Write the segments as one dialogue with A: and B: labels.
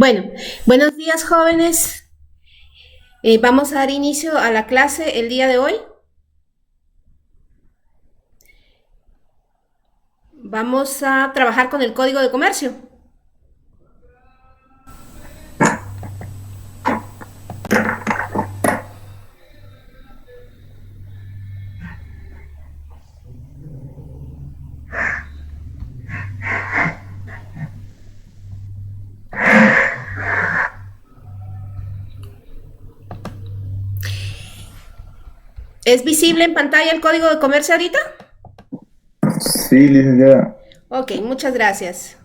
A: Bueno, buenos días jóvenes. Vamos a dar inicio a la clase el día de hoy. Vamos a trabajar con el código de comercio. ¿Es visible en pantalla el código de comercio ahorita?
B: Sí, licenciada.
A: Ok, muchas gracias.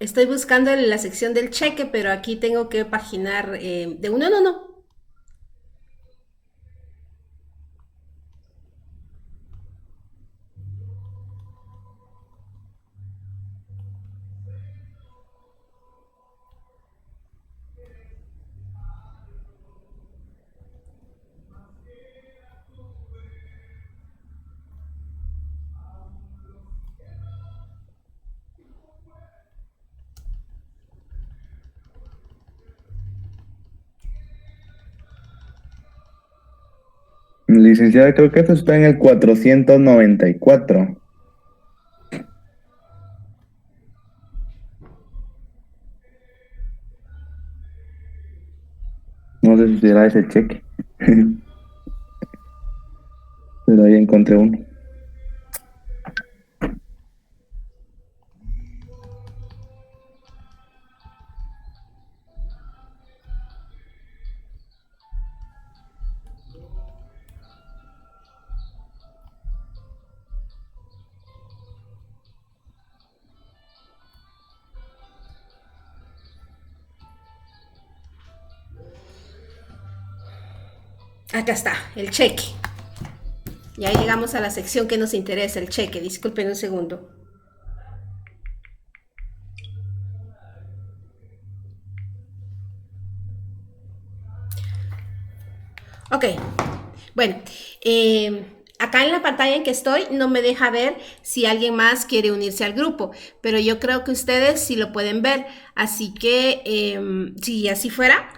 A: Estoy buscando la sección del cheque, pero aquí tengo que paginar de uno en uno.
B: Licenciada, creo que esto está en el 494. No sé si será ese cheque. Pero ahí encontré uno.
A: Acá está, el cheque. Ya llegamos a la sección que nos interesa, el cheque. Disculpen un segundo. Ok, bueno, acá en la pantalla en que estoy no me deja ver si alguien más quiere unirse al grupo, pero yo creo que ustedes sí lo pueden ver, así que si así fuera,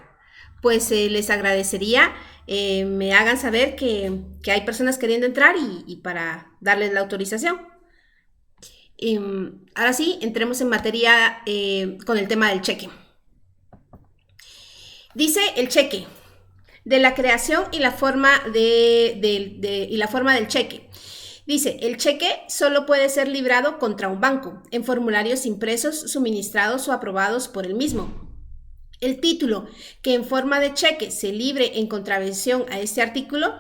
A: pues les agradecería me hagan saber que hay personas queriendo entrar y para darles la autorización. Ahora sí, entremos en materia con el tema del cheque. Dice el cheque, de la creación y la forma la forma del cheque. Dice, el cheque solo puede ser librado contra un banco, en formularios impresos, suministrados o aprobados por el mismo. El título que en forma de cheque se libre en contravención a este artículo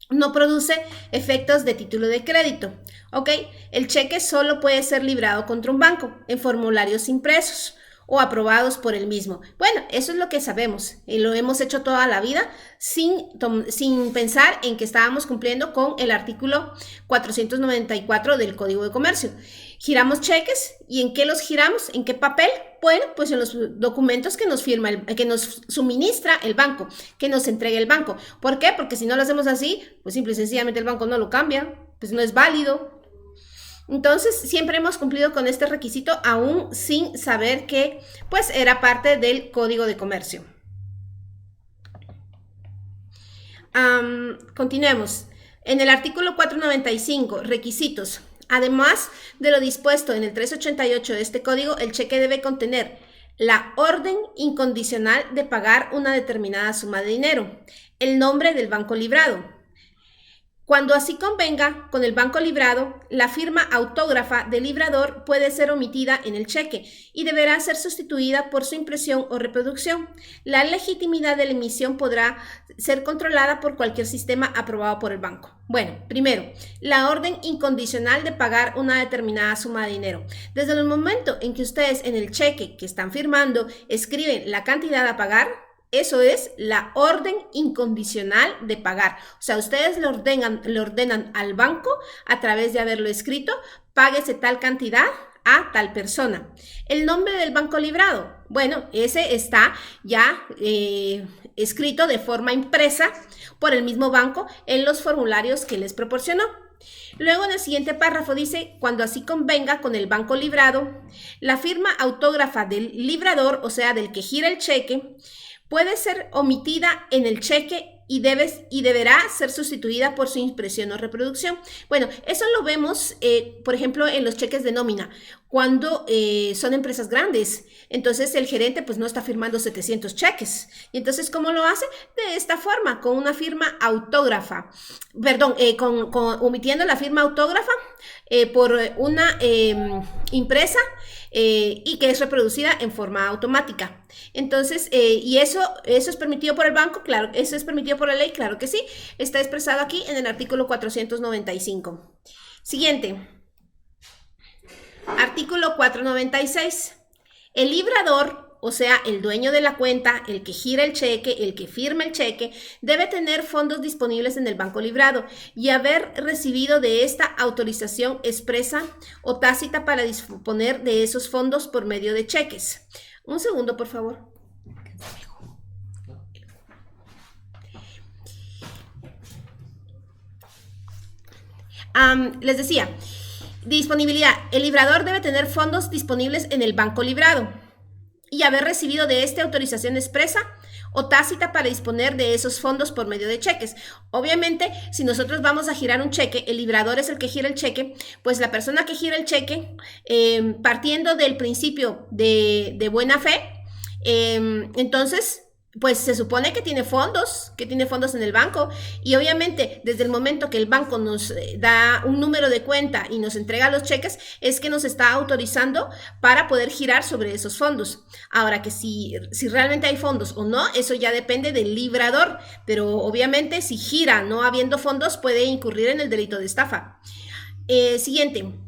A: no produce efectos de título de crédito. ¿Ok? El cheque solo puede ser librado contra un banco, en formularios impresos o aprobados por el mismo. Bueno, eso es lo que sabemos y lo hemos hecho toda la vida sin pensar en que estábamos cumpliendo con el artículo 494 del Código de Comercio. Giramos cheques, ¿y en qué los giramos? ¿En qué papel? Bueno, pues en los documentos que nos firma, que nos suministra el banco, que nos entrega el banco. ¿Por qué? Porque si no lo hacemos así, pues simple y sencillamente el banco no lo cambia, pues no es válido. Entonces, siempre hemos cumplido con este requisito, aún sin saber que, pues, era parte del Código de Comercio. Continuemos. En el artículo 495, requisitos. Además de lo dispuesto en el 388 de este código, el cheque debe contener la orden incondicional de pagar una determinada suma de dinero, el nombre del banco librado. Cuando así convenga con el banco librado, la firma autógrafa del librador puede ser omitida en el cheque y deberá ser sustituida por su impresión o reproducción. La legitimidad de la emisión podrá ser controlada por cualquier sistema aprobado por el banco. Bueno, primero, la orden incondicional de pagar una determinada suma de dinero. Desde el momento en que ustedes en el cheque que están firmando escriben la cantidad a pagar, eso es la orden incondicional de pagar. O sea, ustedes le ordenan al banco a través de haberlo escrito, páguese tal cantidad a tal persona. El nombre del banco librado, bueno, ese está ya escrito de forma impresa por el mismo banco en los formularios que les proporcionó. Luego en el siguiente párrafo dice, cuando así convenga con el banco librado, la firma autógrafa del librador, o sea, del que gira el cheque, puede ser omitida en el cheque y deberá ser sustituida por su impresión o reproducción. Bueno, eso lo vemos, por ejemplo, en los cheques de nómina, cuando son empresas grandes. Entonces, el gerente pues no está firmando 700 cheques. Y entonces, ¿cómo lo hace? De esta forma, con una firma autógrafa. Perdón, omitiendo la firma autógrafa por una impresa y que es reproducida en forma automática. Entonces, y eso es permitido por el banco, claro, eso es permitido por la ley, claro que sí, está expresado aquí en el artículo 495. Siguiente, artículo 496. El librador, o sea, el dueño de la cuenta, el que gira el cheque, el que firma el cheque, debe tener fondos disponibles en el banco librado y haber recibido de esta autorización expresa o tácita para disponer de esos fondos por medio de cheques. Un segundo, por favor. Les decía, disponibilidad. El librador debe tener fondos disponibles en el banco librado y haber recibido de este autorización expresa o tácita para disponer de esos fondos por medio de cheques. Obviamente, si nosotros vamos a girar un cheque, el librador es el que gira el cheque, pues la persona que gira el cheque, partiendo del principio de buena fe, entonces pues se supone que tiene fondos en el banco y obviamente desde el momento que el banco nos da un número de cuenta y nos entrega los cheques es que nos está autorizando para poder girar sobre esos fondos. Ahora que si realmente hay fondos o no, eso ya depende del librador, pero obviamente si gira no habiendo fondos puede incurrir en el delito de estafa. Siguiente.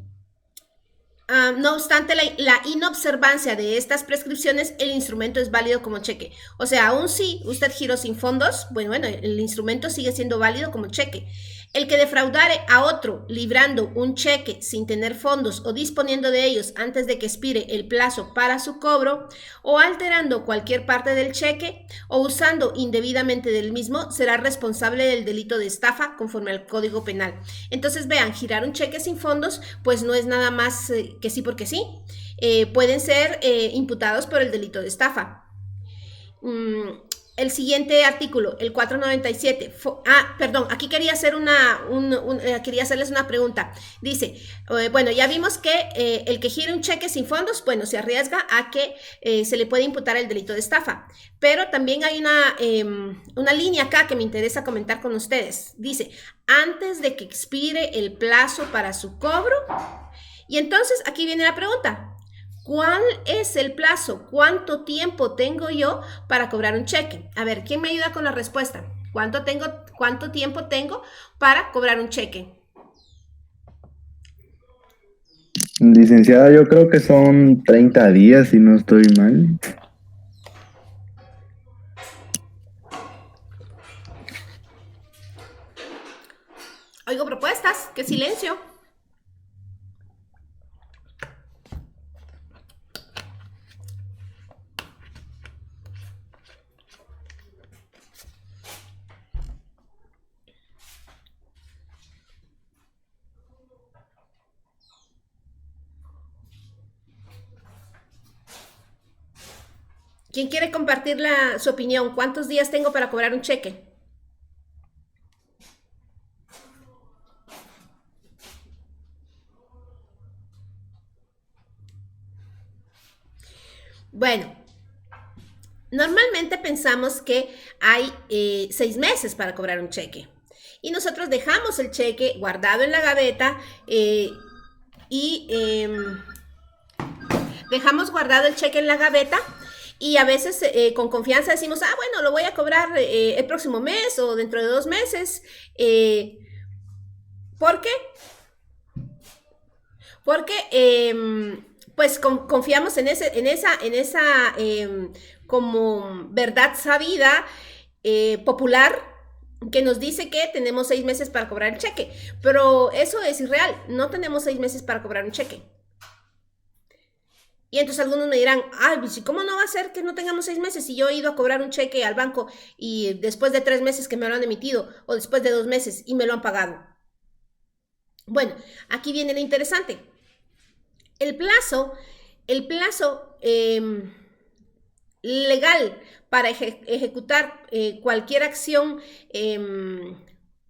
A: No obstante la inobservancia de estas prescripciones, el instrumento es válido como cheque. O sea, aún si usted giró sin fondos, bueno, el instrumento sigue siendo válido como cheque. El que defraudare a otro librando un cheque sin tener fondos o disponiendo de ellos antes de que expire el plazo para su cobro o alterando cualquier parte del cheque o usando indebidamente del mismo será responsable del delito de estafa conforme al Código Penal. Entonces vean, girar un cheque sin fondos pues no es nada más que sí porque sí. Pueden ser imputados por el delito de estafa. El siguiente artículo, el 497. Perdón, aquí quería hacer quería hacerles una pregunta. Dice, bueno, ya vimos que el que gire un cheque sin fondos, bueno, se arriesga a que se le puede imputar el delito de estafa. Pero también hay una línea acá que me interesa comentar con ustedes. Dice, antes de que expire el plazo para su cobro. Y entonces aquí viene la pregunta. ¿Cuál es el plazo? ¿Cuánto tiempo tengo yo para cobrar un cheque? A ver, ¿quién me ayuda con la respuesta? ¿Cuánto tiempo tengo para cobrar un cheque?
B: Licenciada, yo creo que son 30 días, si no estoy mal.
A: Oigo propuestas. ¡Qué silencio! ¿Quién quiere compartir su opinión? ¿Cuántos días tengo para cobrar un cheque? Bueno, normalmente pensamos que hay 6 meses para cobrar un cheque. Y nosotros dejamos el cheque guardado en la gaveta dejamos guardado el cheque en la gaveta. Y a veces con confianza decimos, bueno, lo voy a cobrar el próximo mes o dentro de 2 meses. ¿Por qué? Porque pues confiamos en esa como verdad sabida popular que nos dice que tenemos 6 meses para cobrar el cheque. Pero eso es irreal, no tenemos 6 meses para cobrar un cheque. Y entonces algunos me dirán, ¿cómo no va a ser que no tengamos 6 meses si yo he ido a cobrar un cheque al banco y después de 3 meses que me lo han emitido o después de 2 meses y me lo han pagado? Bueno, aquí viene lo interesante. El plazo legal para ejecutar cualquier acción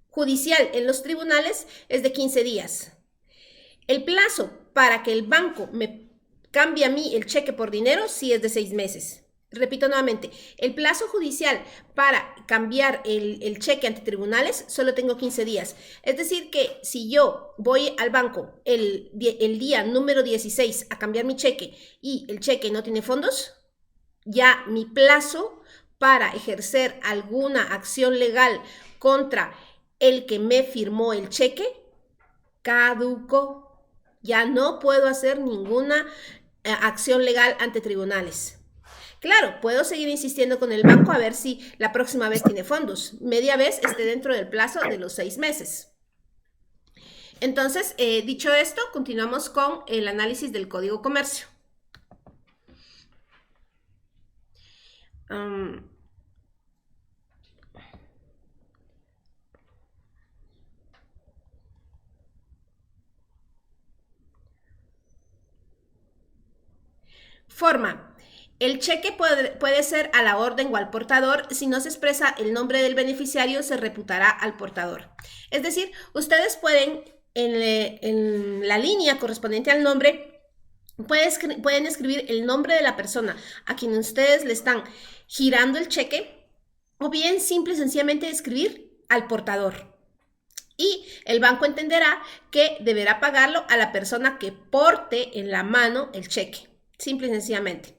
A: judicial en los tribunales es de 15 días. El plazo para que el banco me cambie a mí el cheque por dinero sí es de 6 meses. Repito nuevamente, el plazo judicial para cambiar el cheque ante tribunales solo tengo 15 días. Es decir que si yo voy al banco el día número 16 a cambiar mi cheque y el cheque no tiene fondos, ya mi plazo para ejercer alguna acción legal contra el que me firmó el cheque caducó. Ya no puedo hacer ninguna acción legal ante tribunales. Claro, puedo seguir insistiendo con el banco a ver si la próxima vez tiene fondos. Media vez esté dentro del plazo de los 6 meses. Entonces, dicho esto, continuamos con el análisis del Código Comercio. Forma. El cheque puede ser a la orden o al portador. Si no se expresa el nombre del beneficiario, se reputará al portador. Es decir, ustedes pueden, en la línea correspondiente al nombre, pueden escribir el nombre de la persona a quien ustedes le están girando el cheque, o bien simple y sencillamente escribir al portador. Y el banco entenderá que deberá pagarlo a la persona que porte en la mano el cheque. Simple y sencillamente.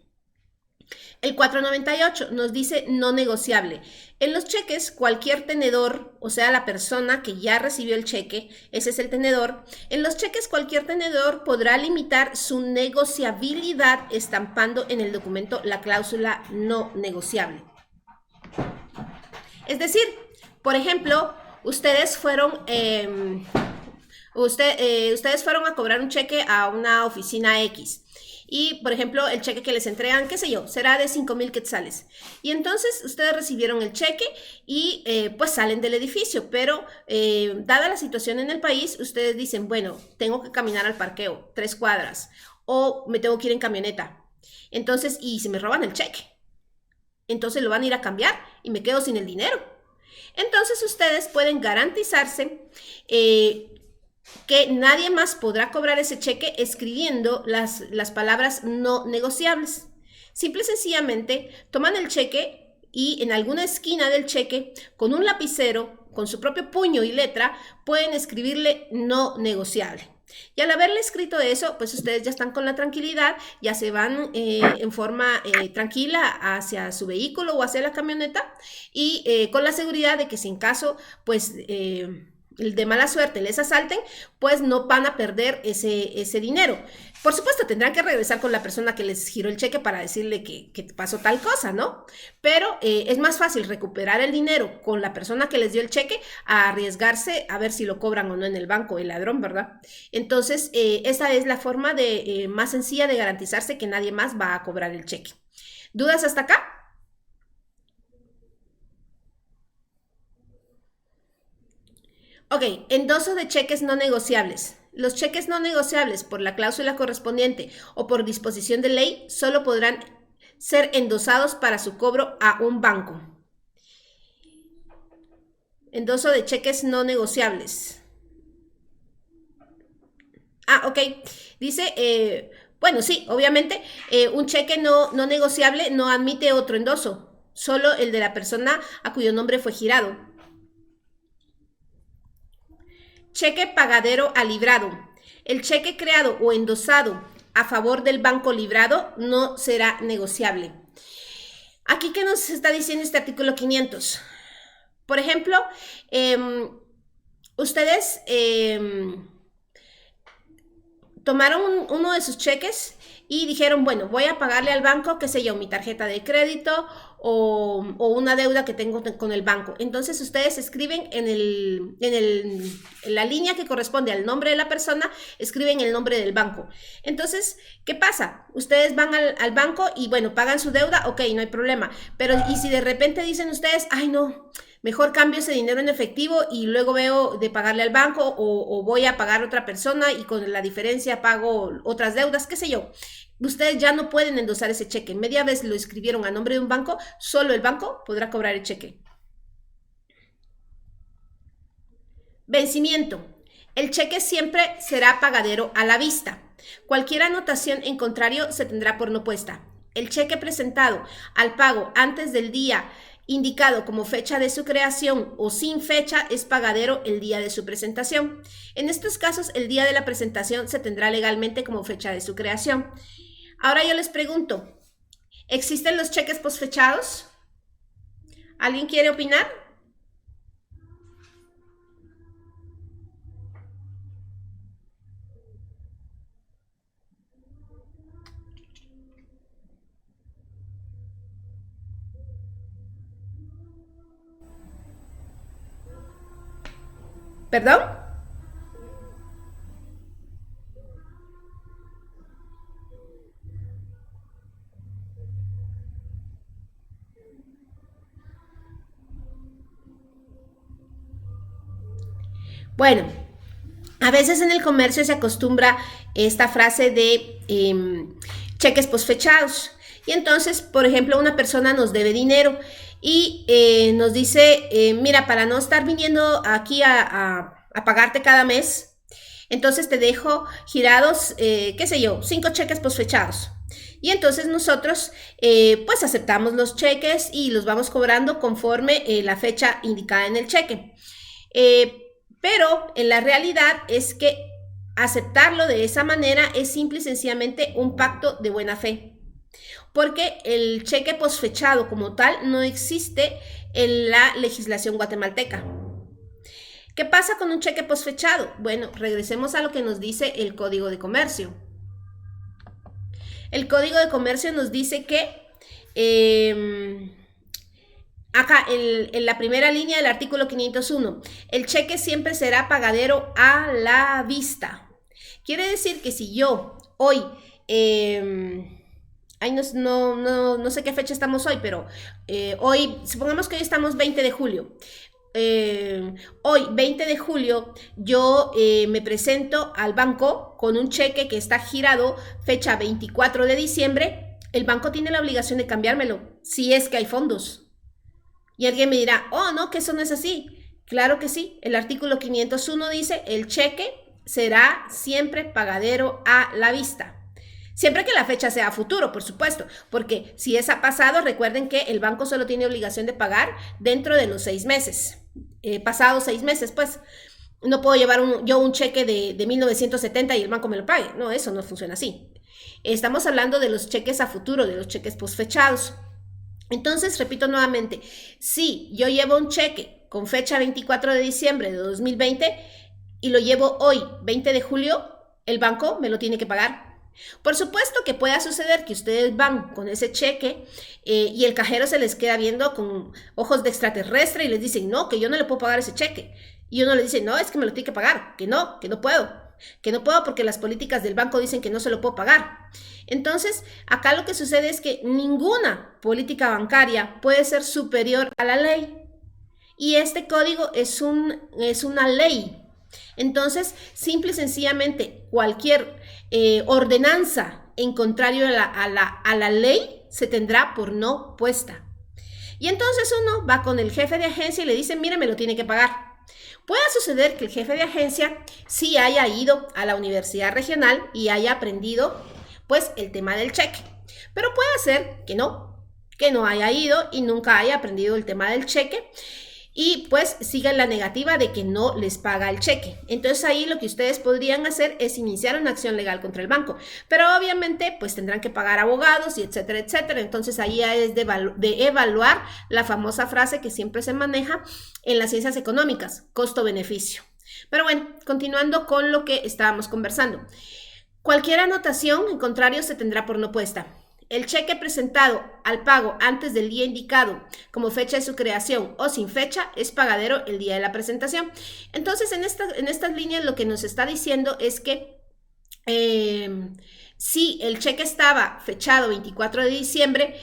A: El 498 nos dice no negociable. En los cheques, cualquier tenedor, o sea, la persona que ya recibió el cheque, ese es el tenedor. En los cheques, cualquier tenedor podrá limitar su negociabilidad estampando en el documento la cláusula no negociable. Es decir, por ejemplo, ustedes fueron, ustedes fueron a cobrar un cheque a una oficina X. Y, por ejemplo, el cheque que les entregan, qué sé yo, será de 5,000 quetzales. Y entonces ustedes recibieron el cheque y pues salen del edificio. Pero dada la situación en el país, ustedes dicen, bueno, tengo que caminar al parqueo, 3 cuadras. O me tengo que ir en camioneta. Entonces, y se me roban el cheque. Entonces lo van a ir a cambiar y me quedo sin el dinero. Entonces ustedes pueden garantizarse que nadie más podrá cobrar ese cheque escribiendo las palabras no negociables. Simple y sencillamente toman el cheque y en alguna esquina del cheque, con un lapicero, con su propio puño y letra, pueden escribirle no negociable. Y al haberle escrito eso, pues ustedes ya están con la tranquilidad, ya se van en forma tranquila hacia su vehículo o hacia la camioneta y con la seguridad de que si en caso, pues de mala suerte les asalten, pues no van a perder ese dinero. Por supuesto, tendrán que regresar con la persona que les giró el cheque para decirle que pasó tal cosa, ¿no? Pero es más fácil recuperar el dinero con la persona que les dio el cheque a arriesgarse a ver si lo cobran o no en el banco, el ladrón, ¿verdad? Entonces, esa es la forma más sencilla de garantizarse que nadie más va a cobrar el cheque. ¿Dudas hasta acá? Ok, endoso de cheques no negociables. Los cheques no negociables por la cláusula correspondiente o por disposición de ley solo podrán ser endosados para su cobro a un banco. Endoso de cheques no negociables. Ok. Dice, bueno, sí, obviamente, un cheque no negociable no admite otro endoso, solo el de la persona a cuyo nombre fue girado. Cheque pagadero a librado. El cheque creado o endosado a favor del banco librado no será negociable. Aquí, ¿qué nos está diciendo este artículo 500? Por ejemplo, ustedes tomaron uno de sus cheques y dijeron, bueno, voy a pagarle al banco, qué sé yo, mi tarjeta de crédito o una deuda que tengo con el banco. Entonces ustedes escriben en la línea que corresponde al nombre de la persona, escriben el nombre del banco. Entonces, ¿qué pasa? Ustedes van al banco y bueno, pagan su deuda, ok, no hay problema. Pero y si de repente dicen ustedes, ay no, mejor cambio ese dinero en efectivo y luego veo de pagarle al banco o voy a pagar a otra persona y con la diferencia pago otras deudas, qué sé yo. Ustedes ya no pueden endosar ese cheque. Media vez lo escribieron a nombre de un banco, solo el banco podrá cobrar el cheque. Vencimiento. El cheque siempre será pagadero a la vista. Cualquier anotación en contrario se tendrá por no puesta. El cheque presentado al pago antes del día indicado como fecha de su creación o sin fecha es pagadero el día de su presentación. En estos casos, el día de la presentación se tendrá legalmente como fecha de su creación. Ahora yo les pregunto, ¿existen los cheques posfechados? ¿Alguien quiere opinar? ¿Perdón? Bueno, a veces en el comercio se acostumbra esta frase de cheques posfechados. Y entonces, por ejemplo, una persona nos debe dinero y nos dice, mira, para no estar viniendo aquí a pagarte cada mes, entonces te dejo girados, qué sé yo, 5 cheques posfechados. Y entonces nosotros pues aceptamos los cheques y los vamos cobrando conforme la fecha indicada en el cheque. Pero en la realidad es que aceptarlo de esa manera es simple y sencillamente un pacto de buena fe. Porque el cheque posfechado como tal no existe en la legislación guatemalteca. ¿Qué pasa con un cheque posfechado? Bueno, regresemos a lo que nos dice el Código de Comercio. El Código de Comercio nos dice que Acá, en la primera línea del artículo 501, el cheque siempre será pagadero a la vista. Quiere decir que si yo hoy, no sé qué fecha estamos hoy, pero hoy, supongamos que hoy estamos 20 de julio. Hoy, 20 de julio, yo me presento al banco con un cheque que está girado fecha 24 de diciembre. El banco tiene la obligación de cambiármelo, si es que hay fondos. Y alguien me dirá, oh, no, que eso no es así. Claro que sí. El artículo 501 dice, el cheque será siempre pagadero a la vista. Siempre que la fecha sea a futuro, por supuesto, porque si es a pasado, recuerden que el banco solo tiene obligación de pagar dentro de los 6 meses. Pasados 6 meses, pues, no puedo llevar yo un cheque de 1970 y el banco me lo pague. No, eso no funciona así. Estamos hablando de los cheques a futuro, de los cheques posfechados. Entonces, repito nuevamente, si yo llevo un cheque con fecha 24 de diciembre de 2020 y lo llevo hoy, 20 de julio, el banco me lo tiene que pagar. Por supuesto que pueda suceder que ustedes van con ese cheque y el cajero se les queda viendo con ojos de extraterrestre y les dicen, no, que yo no le puedo pagar ese cheque. Y uno le dice, no, es que me lo tiene que pagar, que no puedo. Que no puedo porque las políticas del banco dicen que no se lo puedo pagar. Entonces, acá lo que sucede es que ninguna política bancaria puede ser superior a la ley. Y este código es una ley. Entonces, simple y sencillamente, cualquier ordenanza en contrario a la ley se tendrá por no puesta. Y entonces uno va con el jefe de agencia y le dice, mire, me lo tiene que pagar. Puede suceder que el jefe de agencia sí haya ido a la universidad regional y haya aprendido pues el tema del cheque, pero puede ser que no haya ido y nunca haya aprendido el tema del cheque y pues siga la negativa de que no les paga el cheque. Entonces ahí lo que ustedes podrían hacer es iniciar una acción legal contra el banco, pero obviamente pues tendrán que pagar abogados y etcétera, etcétera. Entonces ahí es de evaluar la famosa frase que siempre se maneja en las ciencias económicas, costo-beneficio. Pero bueno, continuando con lo que estábamos conversando. Cualquier anotación, en contrario, se tendrá por no puesta. El cheque presentado al pago antes del día indicado como fecha de su creación o sin fecha es pagadero el día de la presentación. Entonces, en estas líneas lo que nos está diciendo es que si el cheque estaba fechado 24 de diciembre,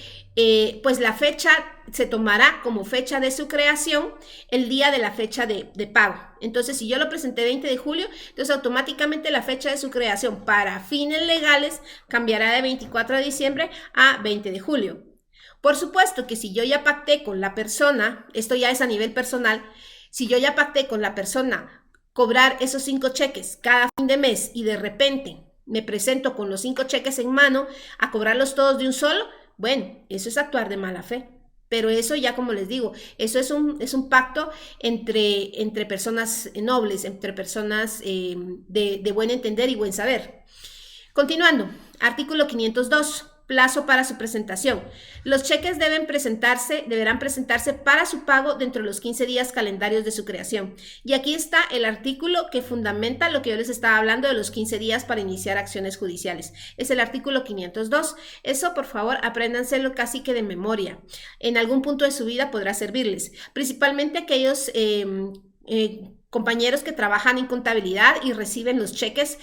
A: pues la fecha se tomará como fecha de su creación el día de la fecha de pago. Entonces, si yo lo presenté 20 de julio, entonces automáticamente la fecha de su creación para fines legales cambiará de 24 de diciembre a 20 de julio. Por supuesto que si yo ya pacté con la persona, esto ya es a nivel personal, si yo ya pacté con la persona cobrar esos 5 cheques cada fin de mes y de repente me presento con los 5 cheques en mano a cobrarlos todos de un solo, bueno, eso es actuar de mala fe. Pero eso ya, como les digo, eso es un pacto entre personas nobles, entre personas de buen entender y buen saber. Continuando, artículo 502. Plazo para su presentación. Los cheques deberán presentarse para su pago dentro de los 15 días calendarios de su creación. Y aquí está el artículo que fundamenta lo que yo les estaba hablando de los 15 días para iniciar acciones judiciales. Es el artículo 502. Eso, por favor, apréndanselo casi que de memoria. En algún punto de su vida podrá servirles. Principalmente aquellos compañeros que trabajan en contabilidad y reciben los cheques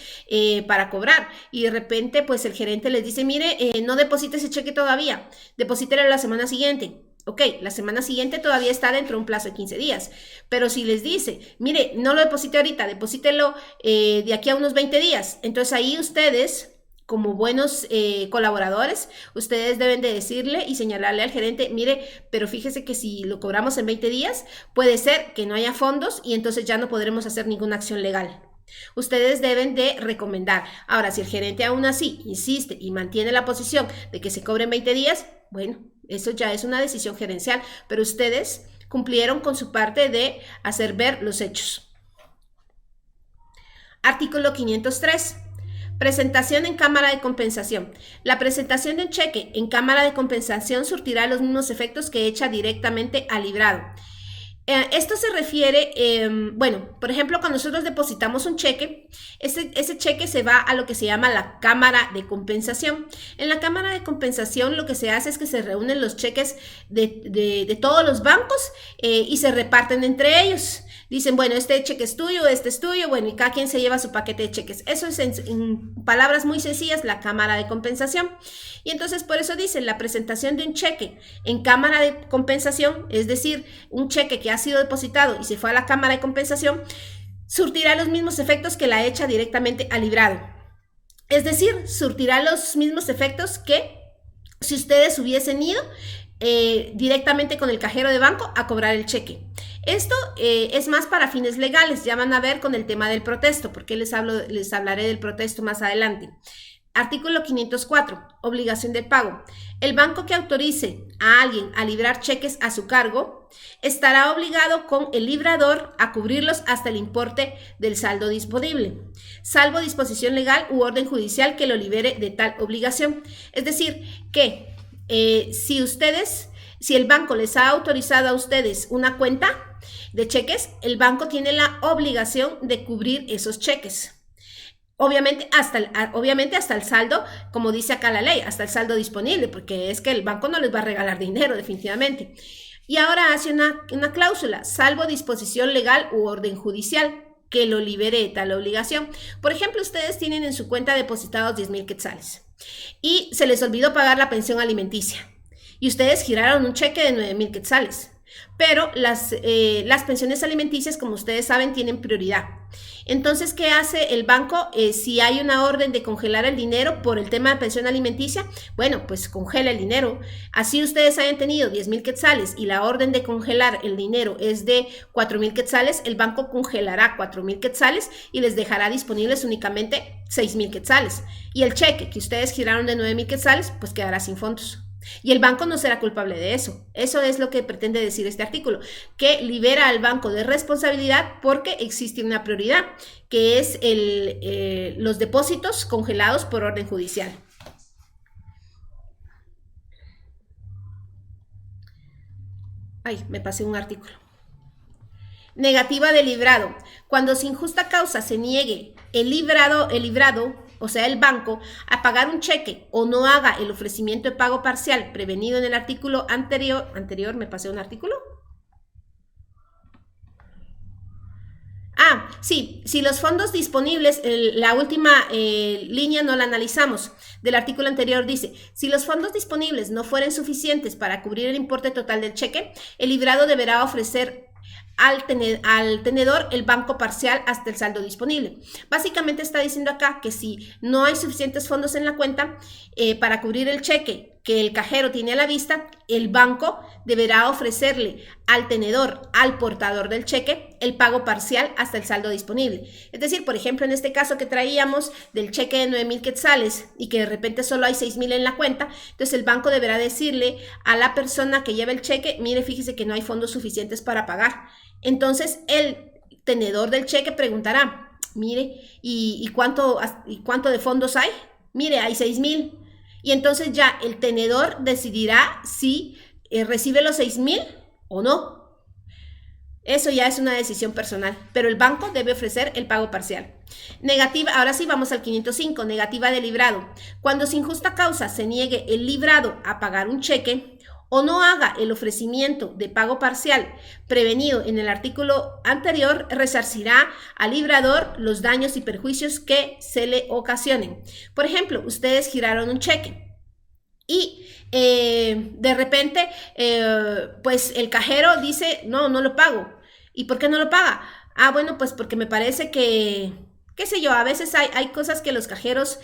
A: para cobrar y de repente pues el gerente les dice, mire, no deposite ese cheque todavía, deposítelo la semana siguiente. Ok, la semana siguiente todavía está dentro de un plazo de 15 días, pero si les dice, mire, no lo deposite ahorita, deposítelo de aquí a unos 20 días, entonces ahí ustedes, como buenos colaboradores, ustedes deben de decirle y señalarle al gerente, mire, pero fíjese que si lo cobramos en 20 días, puede ser que no haya fondos y entonces ya no podremos hacer ninguna acción legal. Ustedes deben de recomendar. Ahora, si el gerente aún así insiste y mantiene la posición de que se cobren 20 días, bueno, eso ya es una decisión gerencial, pero ustedes cumplieron con su parte de hacer ver los hechos. Artículo 503. Presentación en cámara de compensación. La presentación de un cheque en cámara de compensación surtirá los mismos efectos que hecha directamente al librado. Esto se refiere, bueno, por ejemplo, cuando nosotros depositamos un cheque, ese cheque se va a lo que se llama la cámara de compensación. En la cámara de compensación lo que se hace es que se reúnen los cheques de todos los bancos y se reparten entre ellos. Dicen, bueno, este cheque es tuyo, bueno, y cada quien se lleva su paquete de cheques. Eso es, en palabras muy sencillas, la cámara de compensación. Y entonces por eso dicen, la presentación de un cheque en cámara de compensación, es decir, un cheque que ha sido depositado y se fue a la cámara de compensación, surtirá los mismos efectos que la hecha directamente al librado. Es decir, surtirá los mismos efectos que si ustedes hubiesen ido directamente con el cajero de banco a cobrar el cheque. Esto es más para fines legales, ya van a ver con el tema del protesto, porque les hablaré del protesto más adelante. Artículo 504, obligación de pago. El banco que autorice a alguien a librar cheques a su cargo estará obligado con el librador a cubrirlos hasta el importe del saldo disponible, salvo disposición legal u orden judicial que lo libere de tal obligación. Es decir, que si el banco les ha autorizado a ustedes una cuenta de cheques, el banco tiene la obligación de cubrir esos cheques. Obviamente hasta el saldo, como dice acá la ley, hasta el saldo disponible, porque es que el banco no les va a regalar dinero definitivamente. Y ahora hace una cláusula, salvo disposición legal u orden judicial que lo libere de tal obligación. Por ejemplo, ustedes tienen en su cuenta depositados 10,000 quetzales y se les olvidó pagar la pensión alimenticia y ustedes giraron un cheque de 9,000 quetzales. Pero las pensiones alimenticias, como ustedes saben, tienen prioridad. Entonces, ¿qué hace el banco si hay una orden de congelar el dinero por el tema de pensión alimenticia? Bueno, pues congela el dinero. Así ustedes hayan tenido 10,000 quetzales y la orden de congelar el dinero es de 4,000 quetzales, el banco congelará 4,000 quetzales y les dejará disponibles únicamente 6,000 quetzales. Y el cheque que ustedes giraron de 9,000 quetzales, pues quedará sin fondos. Y el banco no será culpable de eso. Eso es lo que pretende decir este artículo, que libera al banco de responsabilidad porque existe una prioridad, que es los depósitos congelados por orden judicial. Ay, me pasé un artículo. Negativa de librado. Cuando sin justa causa se niegue el librado, o sea, el banco, a pagar un cheque o no haga el ofrecimiento de pago parcial prevenido en el artículo anterior, me pasé un artículo. Sí, si los fondos disponibles, la última línea no la analizamos, del artículo anterior dice, si los fondos disponibles no fueren suficientes para cubrir el importe total del cheque, el librado deberá ofrecer al tenedor el banco parcial hasta el saldo disponible. Básicamente está diciendo acá que si no hay suficientes fondos en la cuenta para cubrir el cheque que el cajero tiene a la vista, el banco deberá ofrecerle al tenedor, al portador del cheque, el pago parcial hasta el saldo disponible. Es decir, por ejemplo, en este caso que traíamos del cheque de 9,000 quetzales y que de repente solo hay 6,000 en la cuenta, entonces el banco deberá decirle a la persona que lleva el cheque, mire, fíjese que no hay fondos suficientes para pagar. Entonces el tenedor del cheque preguntará, mire, ¿y cuánto de fondos hay? Mire, hay 6,000. Y entonces ya el tenedor decidirá si recibe los 6,000 o no. Eso ya es una decisión personal, pero el banco debe ofrecer el pago parcial. Negativa, ahora sí vamos al 505, negativa de librado. Cuando sin justa causa se niegue el librado a pagar un cheque o no haga el ofrecimiento de pago parcial prevenido en el artículo anterior, resarcirá al librador los daños y perjuicios que se le ocasionen. Por ejemplo, ustedes giraron un cheque y de repente pues el cajero dice, no lo pago. ¿Y por qué no lo paga? Bueno, pues porque me parece que, qué sé yo, a veces hay cosas que los cajeros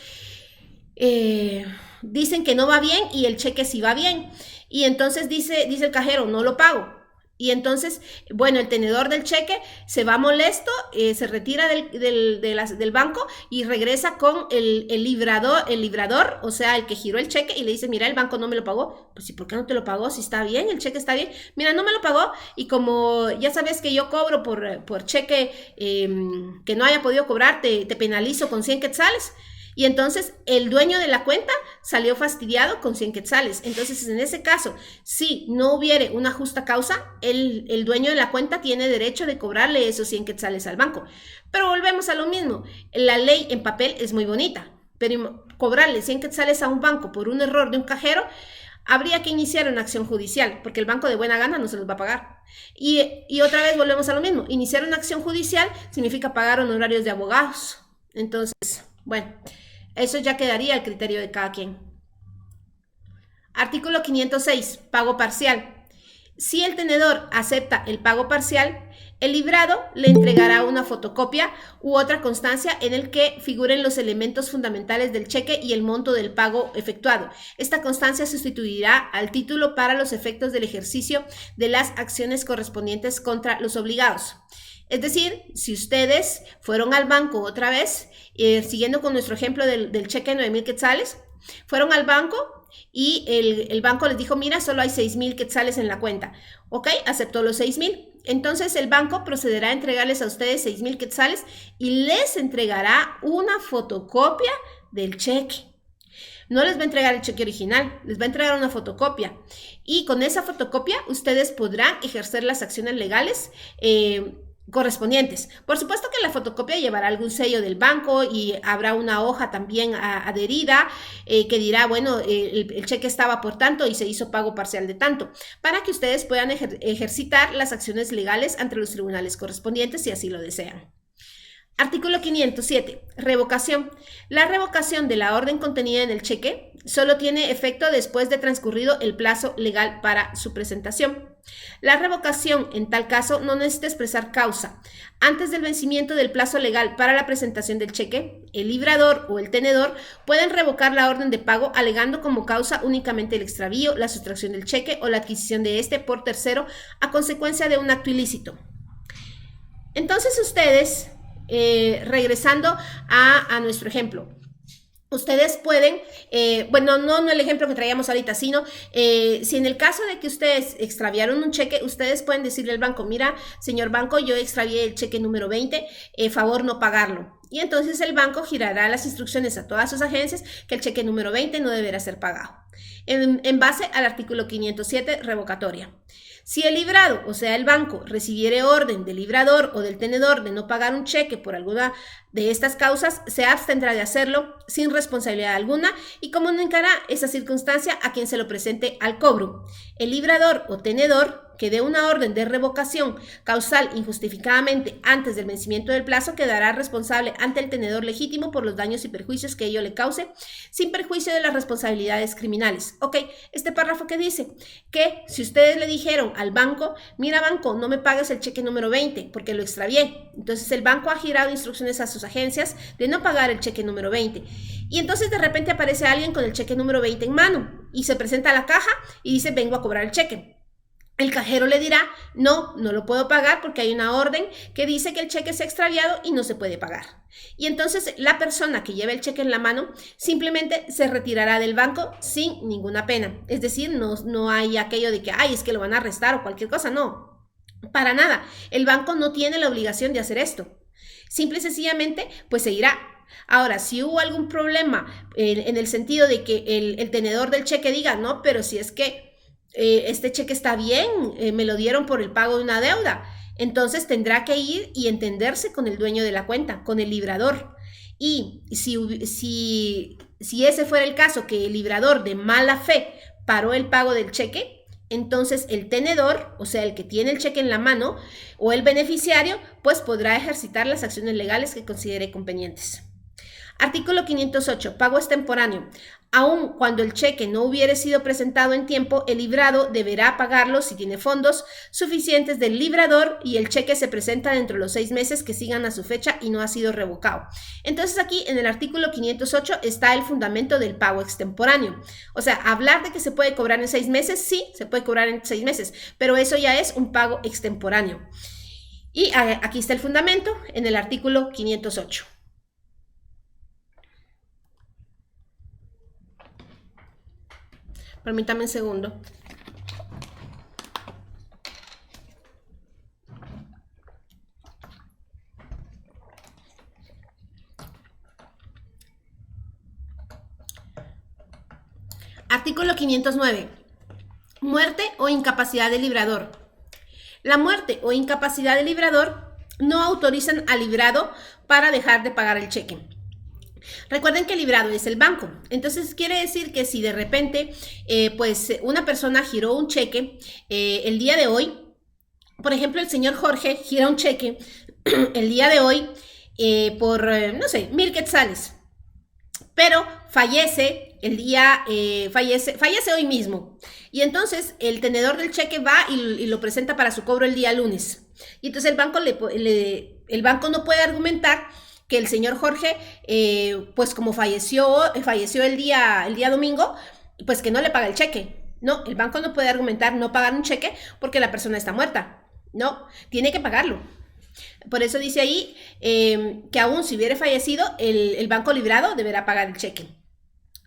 A: dicen que no va bien y el cheque sí va bien. Y entonces dice el cajero, no lo pago. Y entonces, bueno, el tenedor del cheque se va molesto, se retira del banco y regresa con el librador, o sea, el que giró el cheque y le dice, mira, el banco no me lo pagó. Pues, ¿y por qué no te lo pagó? Si está bien, el cheque está bien. Mira, no me lo pagó y como ya sabes que yo cobro por cheque que no haya podido cobrar, te penalizo con 100 quetzales. Y entonces el dueño de la cuenta salió fastidiado con 100 quetzales. Entonces, en ese caso, si no hubiere una justa causa, el dueño de la cuenta tiene derecho de cobrarle esos 100 quetzales al banco. Pero volvemos a lo mismo. La ley en papel es muy bonita, pero cobrarle 100 quetzales a un banco por un error de un cajero, habría que iniciar una acción judicial, porque el banco de buena gana no se los va a pagar. Y otra vez volvemos a lo mismo. Iniciar una acción judicial significa pagar honorarios de abogados. Entonces, bueno, eso ya quedaría al criterio de cada quien. Artículo 506. Pago parcial. Si el tenedor acepta el pago parcial, el librado le entregará una fotocopia u otra constancia en el que figuren los elementos fundamentales del cheque y el monto del pago efectuado. Esta constancia sustituirá al título para los efectos del ejercicio de las acciones correspondientes contra los obligados. Es decir, si ustedes fueron al banco otra vez, siguiendo con nuestro ejemplo del cheque de 9,000 quetzales, fueron al banco y el banco les dijo, mira, solo hay 6,000 quetzales en la cuenta. Ok, aceptó los 6,000. Entonces el banco procederá a entregarles a ustedes 6,000 quetzales y les entregará una fotocopia del cheque. No les va a entregar el cheque original, les va a entregar una fotocopia. Y con esa fotocopia ustedes podrán ejercer las acciones legales correspondientes. Por supuesto que la fotocopia llevará algún sello del banco y habrá una hoja también adherida que dirá, bueno, el cheque estaba por tanto y se hizo pago parcial de tanto, para que ustedes puedan ejercitar las acciones legales ante los tribunales correspondientes si así lo desean. Artículo 507. Revocación. La revocación de la orden contenida en el cheque solo tiene efecto después de transcurrido el plazo legal para su presentación. La revocación, en tal caso, no necesita expresar causa. Antes del vencimiento del plazo legal para la presentación del cheque, el librador o el tenedor pueden revocar la orden de pago alegando como causa únicamente el extravío, la sustracción del cheque o la adquisición de este por tercero a consecuencia de un acto ilícito. Entonces ustedes, regresando a nuestro ejemplo, ustedes pueden, bueno, no el ejemplo que traíamos ahorita, sino si en el caso de que ustedes extraviaron un cheque, ustedes pueden decirle al banco, mira, señor banco, yo extravié el cheque número 20, favor no pagarlo. Y entonces el banco girará las instrucciones a todas sus agencias que el cheque número 20 no deberá ser pagado. En base al artículo 507, revocatoria. Si el librado, o sea el banco, recibiere orden del librador o del tenedor de no pagar un cheque por alguna de estas causas, se abstendrá de hacerlo sin responsabilidad alguna y comunicará esa circunstancia a quien se lo presente al cobro. El librador o tenedor que dé una orden de revocación causal injustificadamente antes del vencimiento del plazo quedará responsable ante el tenedor legítimo por los daños y perjuicios que ello le cause, sin perjuicio de las responsabilidades criminales. Ok, este párrafo que dice que si ustedes le dijeron al banco, mira banco, no me pagues el cheque número 20 porque lo extravié. Entonces el banco ha girado instrucciones a sus agencias de no pagar el cheque número 20. Y entonces de repente aparece alguien con el cheque número 20 en mano y se presenta a la caja y dice, vengo a cobrar el cheque. El cajero le dirá, no lo puedo pagar porque hay una orden que dice que el cheque se ha extraviado y no se puede pagar. Y entonces la persona que lleva el cheque en la mano simplemente se retirará del banco sin ninguna pena. Es decir, no hay aquello de que, ay, es que lo van a arrestar o cualquier cosa, no. Para nada. El banco no tiene la obligación de hacer esto. Simple y sencillamente, pues se irá. Ahora, si hubo algún problema en el sentido de que el tenedor del cheque diga, no, pero si es que este cheque está bien, me lo dieron por el pago de una deuda, entonces tendrá que ir y entenderse con el dueño de la cuenta, con el librador. Y si ese fuera el caso, que el librador de mala fe paró el pago del cheque, entonces el tenedor, o sea, el que tiene el cheque en la mano, o el beneficiario, pues podrá ejercitar las acciones legales que considere convenientes. Artículo 508. Pago extemporáneo. Aun cuando el cheque no hubiere sido presentado en tiempo, el librado deberá pagarlo si tiene fondos suficientes del librador y el cheque se presenta dentro de los 6 meses que sigan a su fecha y no ha sido revocado. Entonces aquí en el artículo 508 está el fundamento del pago extemporáneo. O sea, hablar de que se puede cobrar en 6 meses, sí, se puede cobrar en 6 meses, pero eso ya es un pago extemporáneo. Y aquí está el fundamento en el artículo 508. Permítame un segundo. Artículo 509. Muerte o incapacidad del librador. La muerte o incapacidad del librador no autorizan al librado para dejar de pagar el cheque. Recuerden que el librado es el banco. Entonces quiere decir que si de repente pues una persona giró un cheque el día de hoy, por ejemplo el señor Jorge gira un cheque el día de hoy por, no sé, 1,000 quetzales, pero fallece el día, fallece hoy mismo. Y entonces el tenedor del cheque va y lo presenta para su cobro el día lunes. Y entonces el banco no puede argumentar que el señor Jorge, pues como falleció el día domingo, pues que no le paga el cheque. No, el banco no puede argumentar no pagar un cheque porque la persona está muerta. No, tiene que pagarlo. Por eso dice ahí que aún si hubiera fallecido, el banco librado deberá pagar el cheque.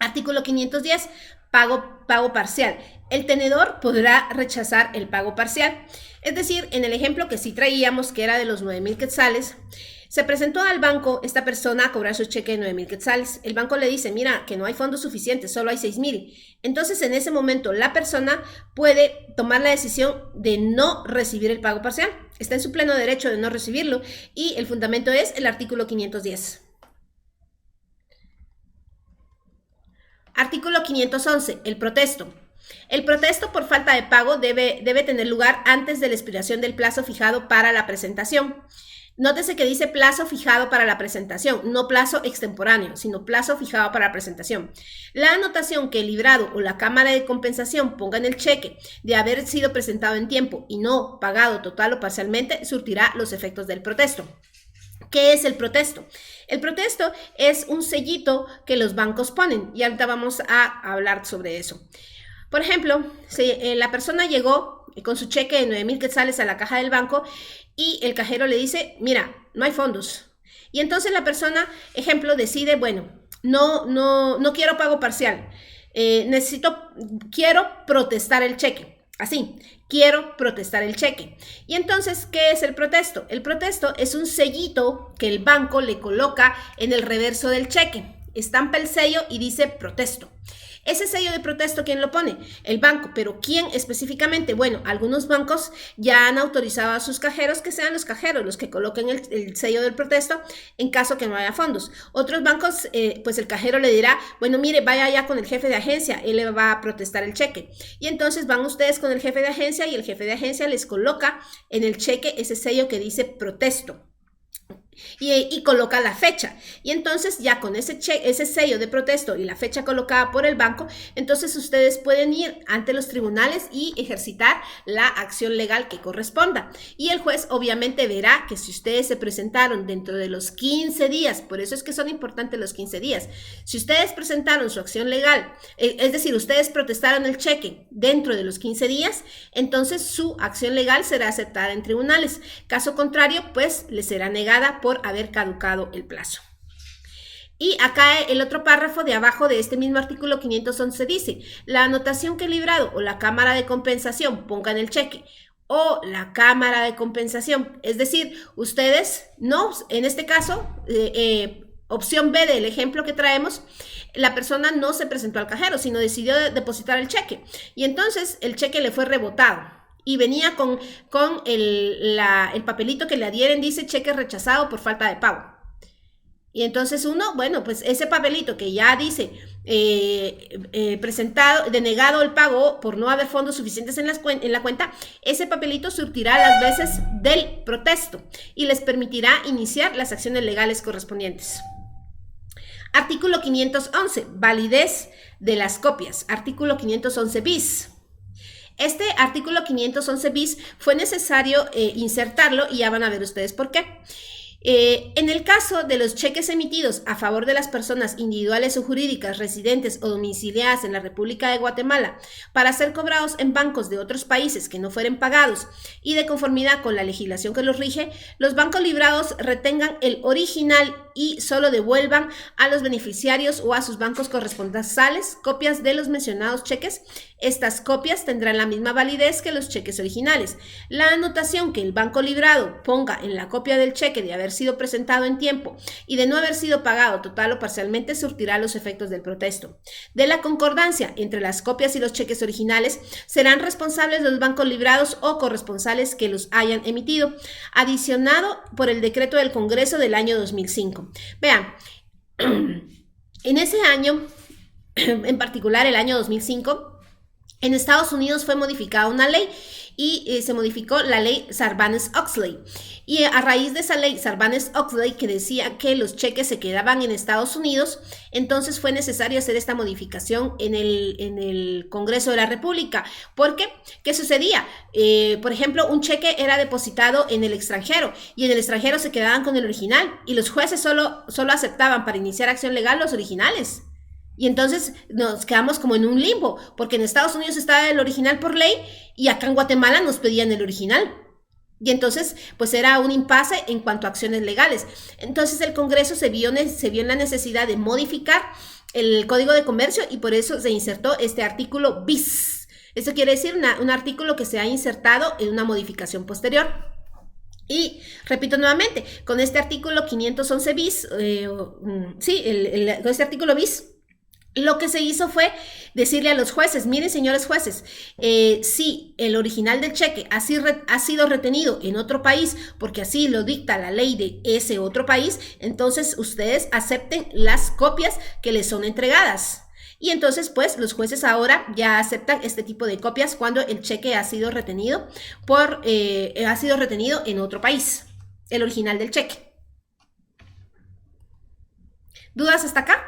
A: Artículo 510, pago parcial. El tenedor podrá rechazar el pago parcial. Es decir, en el ejemplo que sí traíamos, que era de los 9,000 quetzales, se presentó al banco esta persona a cobrar su cheque de 9,000 quetzales. El banco le dice, mira, que no hay fondos suficientes, solo hay 6,000. Entonces, en ese momento, la persona puede tomar la decisión de no recibir el pago parcial. Está en su pleno derecho de no recibirlo y el fundamento es el artículo 510. Artículo 511. El protesto. El protesto por falta de pago debe tener lugar antes de la expiración del plazo fijado para la presentación. Nótese que dice plazo fijado para la presentación, no plazo extemporáneo, sino plazo fijado para la presentación. La anotación que el librado o la cámara de compensación ponga en el cheque de haber sido presentado en tiempo y no pagado total o parcialmente surtirá los efectos del protesto. ¿Qué es el protesto? El protesto es un sellito que los bancos ponen y ahorita vamos a hablar sobre eso. Por ejemplo, si la persona llegó con su cheque de 9,000 quetzales a la caja del banco y el cajero le dice, mira, no hay fondos. Y entonces la persona, ejemplo, decide, bueno, no quiero pago parcial, quiero protestar el cheque. Así, quiero protestar el cheque. Y entonces, ¿qué es el protesto? El protesto es un sellito que el banco le coloca en el reverso del cheque. Estampa el sello y dice protesto. Ese sello de protesto, ¿quién lo pone? El banco, pero ¿quién específicamente? Bueno, algunos bancos ya han autorizado a sus cajeros que sean los cajeros los que coloquen el sello del protesto en caso que no haya fondos. Otros bancos, pues el cajero le dirá, bueno, mire, vaya ya con el jefe de agencia, él le va a protestar el cheque. Y entonces van ustedes con el jefe de agencia y el jefe de agencia les coloca en el cheque ese sello que dice protesto. Y coloca la fecha. Y entonces ya con ese sello de protesto y la fecha colocada por el banco, entonces ustedes pueden ir ante los tribunales y ejercitar la acción legal que corresponda. Y el juez obviamente verá que si ustedes se presentaron dentro de los 15 días, por eso es que son importantes los 15 días, si ustedes presentaron su acción legal, es decir, ustedes protestaron el cheque dentro de los 15 días, entonces su acción legal será aceptada en tribunales. Caso contrario, pues le será negada por haber caducado el plazo. Y acá el otro párrafo de abajo de este mismo artículo 511 dice, la anotación que el librado o la cámara de compensación ponga en el cheque o la cámara de compensación, es decir, ustedes no, en este caso, opción B del ejemplo que traemos, la persona no se presentó al cajero, sino decidió depositar el cheque y entonces el cheque le fue rebotado. Y venía con el papelito que le adhieren, dice cheque rechazado por falta de pago. Y entonces uno, bueno, pues ese papelito que ya dice presentado, denegado el pago por no haber fondos suficientes en la cuenta, ese papelito surtirá las veces del protesto y les permitirá iniciar las acciones legales correspondientes. Artículo 511, validez de las copias. Artículo 511 bis. Este artículo 511 bis fue necesario insertarlo y ya van a ver ustedes por qué. En el caso de los cheques emitidos a favor de las personas individuales o jurídicas residentes o domiciliadas en la República de Guatemala para ser cobrados en bancos de otros países que no fueren pagados y de conformidad con la legislación que los rige, los bancos librados retengan el original y solo devuelvan a los beneficiarios o a sus bancos corresponsales copias de los mencionados cheques Estas copias tendrán la misma validez que los cheques originales. La anotación que el banco librado ponga en la copia del cheque de haber sido presentado en tiempo y de no haber sido pagado total o parcialmente surtirá los efectos del protesto. De la concordancia entre las copias y los cheques originales serán responsables los bancos librados o corresponsales que los hayan emitido, adicionado por el decreto del Congreso del año 2005. Vean, en ese año, en particular el año 2005, en Estados Unidos fue modificada una ley y se modificó la ley Sarbanes-Oxley. Y a raíz de esa ley Sarbanes-Oxley que decía que los cheques se quedaban en Estados Unidos, entonces fue necesario hacer esta modificación en el Congreso de la República. ¿Por qué? ¿Qué sucedía? Por ejemplo, un cheque era depositado en el extranjero y en el extranjero se quedaban con el original y los jueces solo aceptaban para iniciar acción legal los originales. Y entonces nos quedamos como en un limbo, porque en Estados Unidos estaba el original por ley y acá en Guatemala nos pedían el original. Y entonces, pues era un impasse en cuanto a acciones legales. Entonces el Congreso se vio en la necesidad de modificar el Código de Comercio y por eso se insertó este artículo bis. Eso quiere decir un artículo que se ha insertado en una modificación posterior. Y repito nuevamente, con este artículo 511 bis, con este artículo bis, lo que se hizo fue decirle a los jueces, miren señores jueces, si el original del cheque ha sido retenido en otro país porque así lo dicta la ley de ese otro país, entonces ustedes acepten las copias que les son entregadas. Y entonces pues los jueces ahora ya aceptan este tipo de copias cuando el cheque ha sido retenido en otro país, el original del cheque. ¿Dudas hasta acá?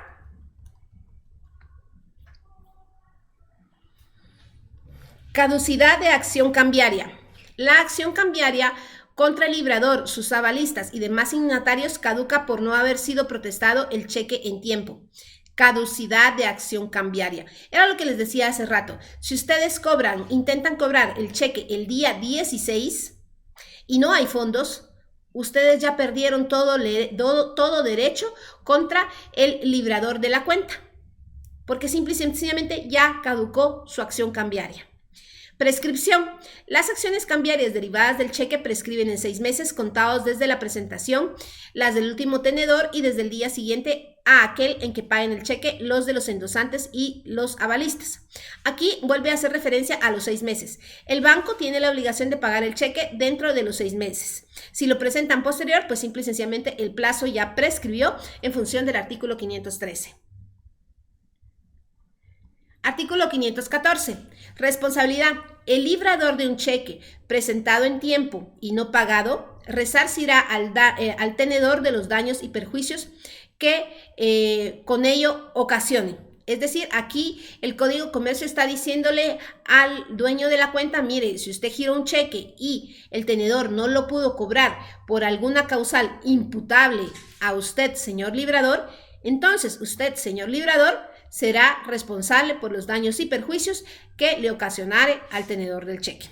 A: Caducidad de acción cambiaria. La acción cambiaria contra el librador, sus avalistas y demás signatarios caduca por no haber sido protestado el cheque en tiempo. Caducidad de acción cambiaria. Era lo que les decía hace rato. Si ustedes intentan cobrar el cheque el día 16 y no hay fondos, ustedes ya perdieron todo derecho contra el librador de la cuenta, porque simple y sencillamente ya caducó su acción cambiaria. Prescripción. Las acciones cambiarias derivadas del cheque prescriben en 6 meses contados desde la presentación, las del último tenedor y desde el día siguiente a aquel en que paguen el cheque los de los endosantes y los avalistas. Aquí vuelve a hacer referencia a los 6 meses. El banco tiene la obligación de pagar el cheque dentro de los 6 meses. Si lo presentan posterior, pues simple y sencillamente el plazo ya prescribió en función del artículo 513. Artículo 514. Responsabilidad. El librador de un cheque presentado en tiempo y no pagado resarcirá al tenedor de los daños y perjuicios que con ello ocasione. Es decir, aquí el Código de Comercio está diciéndole al dueño de la cuenta, mire, si usted giró un cheque y el tenedor no lo pudo cobrar por alguna causal imputable a usted, señor librador, entonces usted, señor librador, será responsable por los daños y perjuicios que le ocasionare al tenedor del cheque.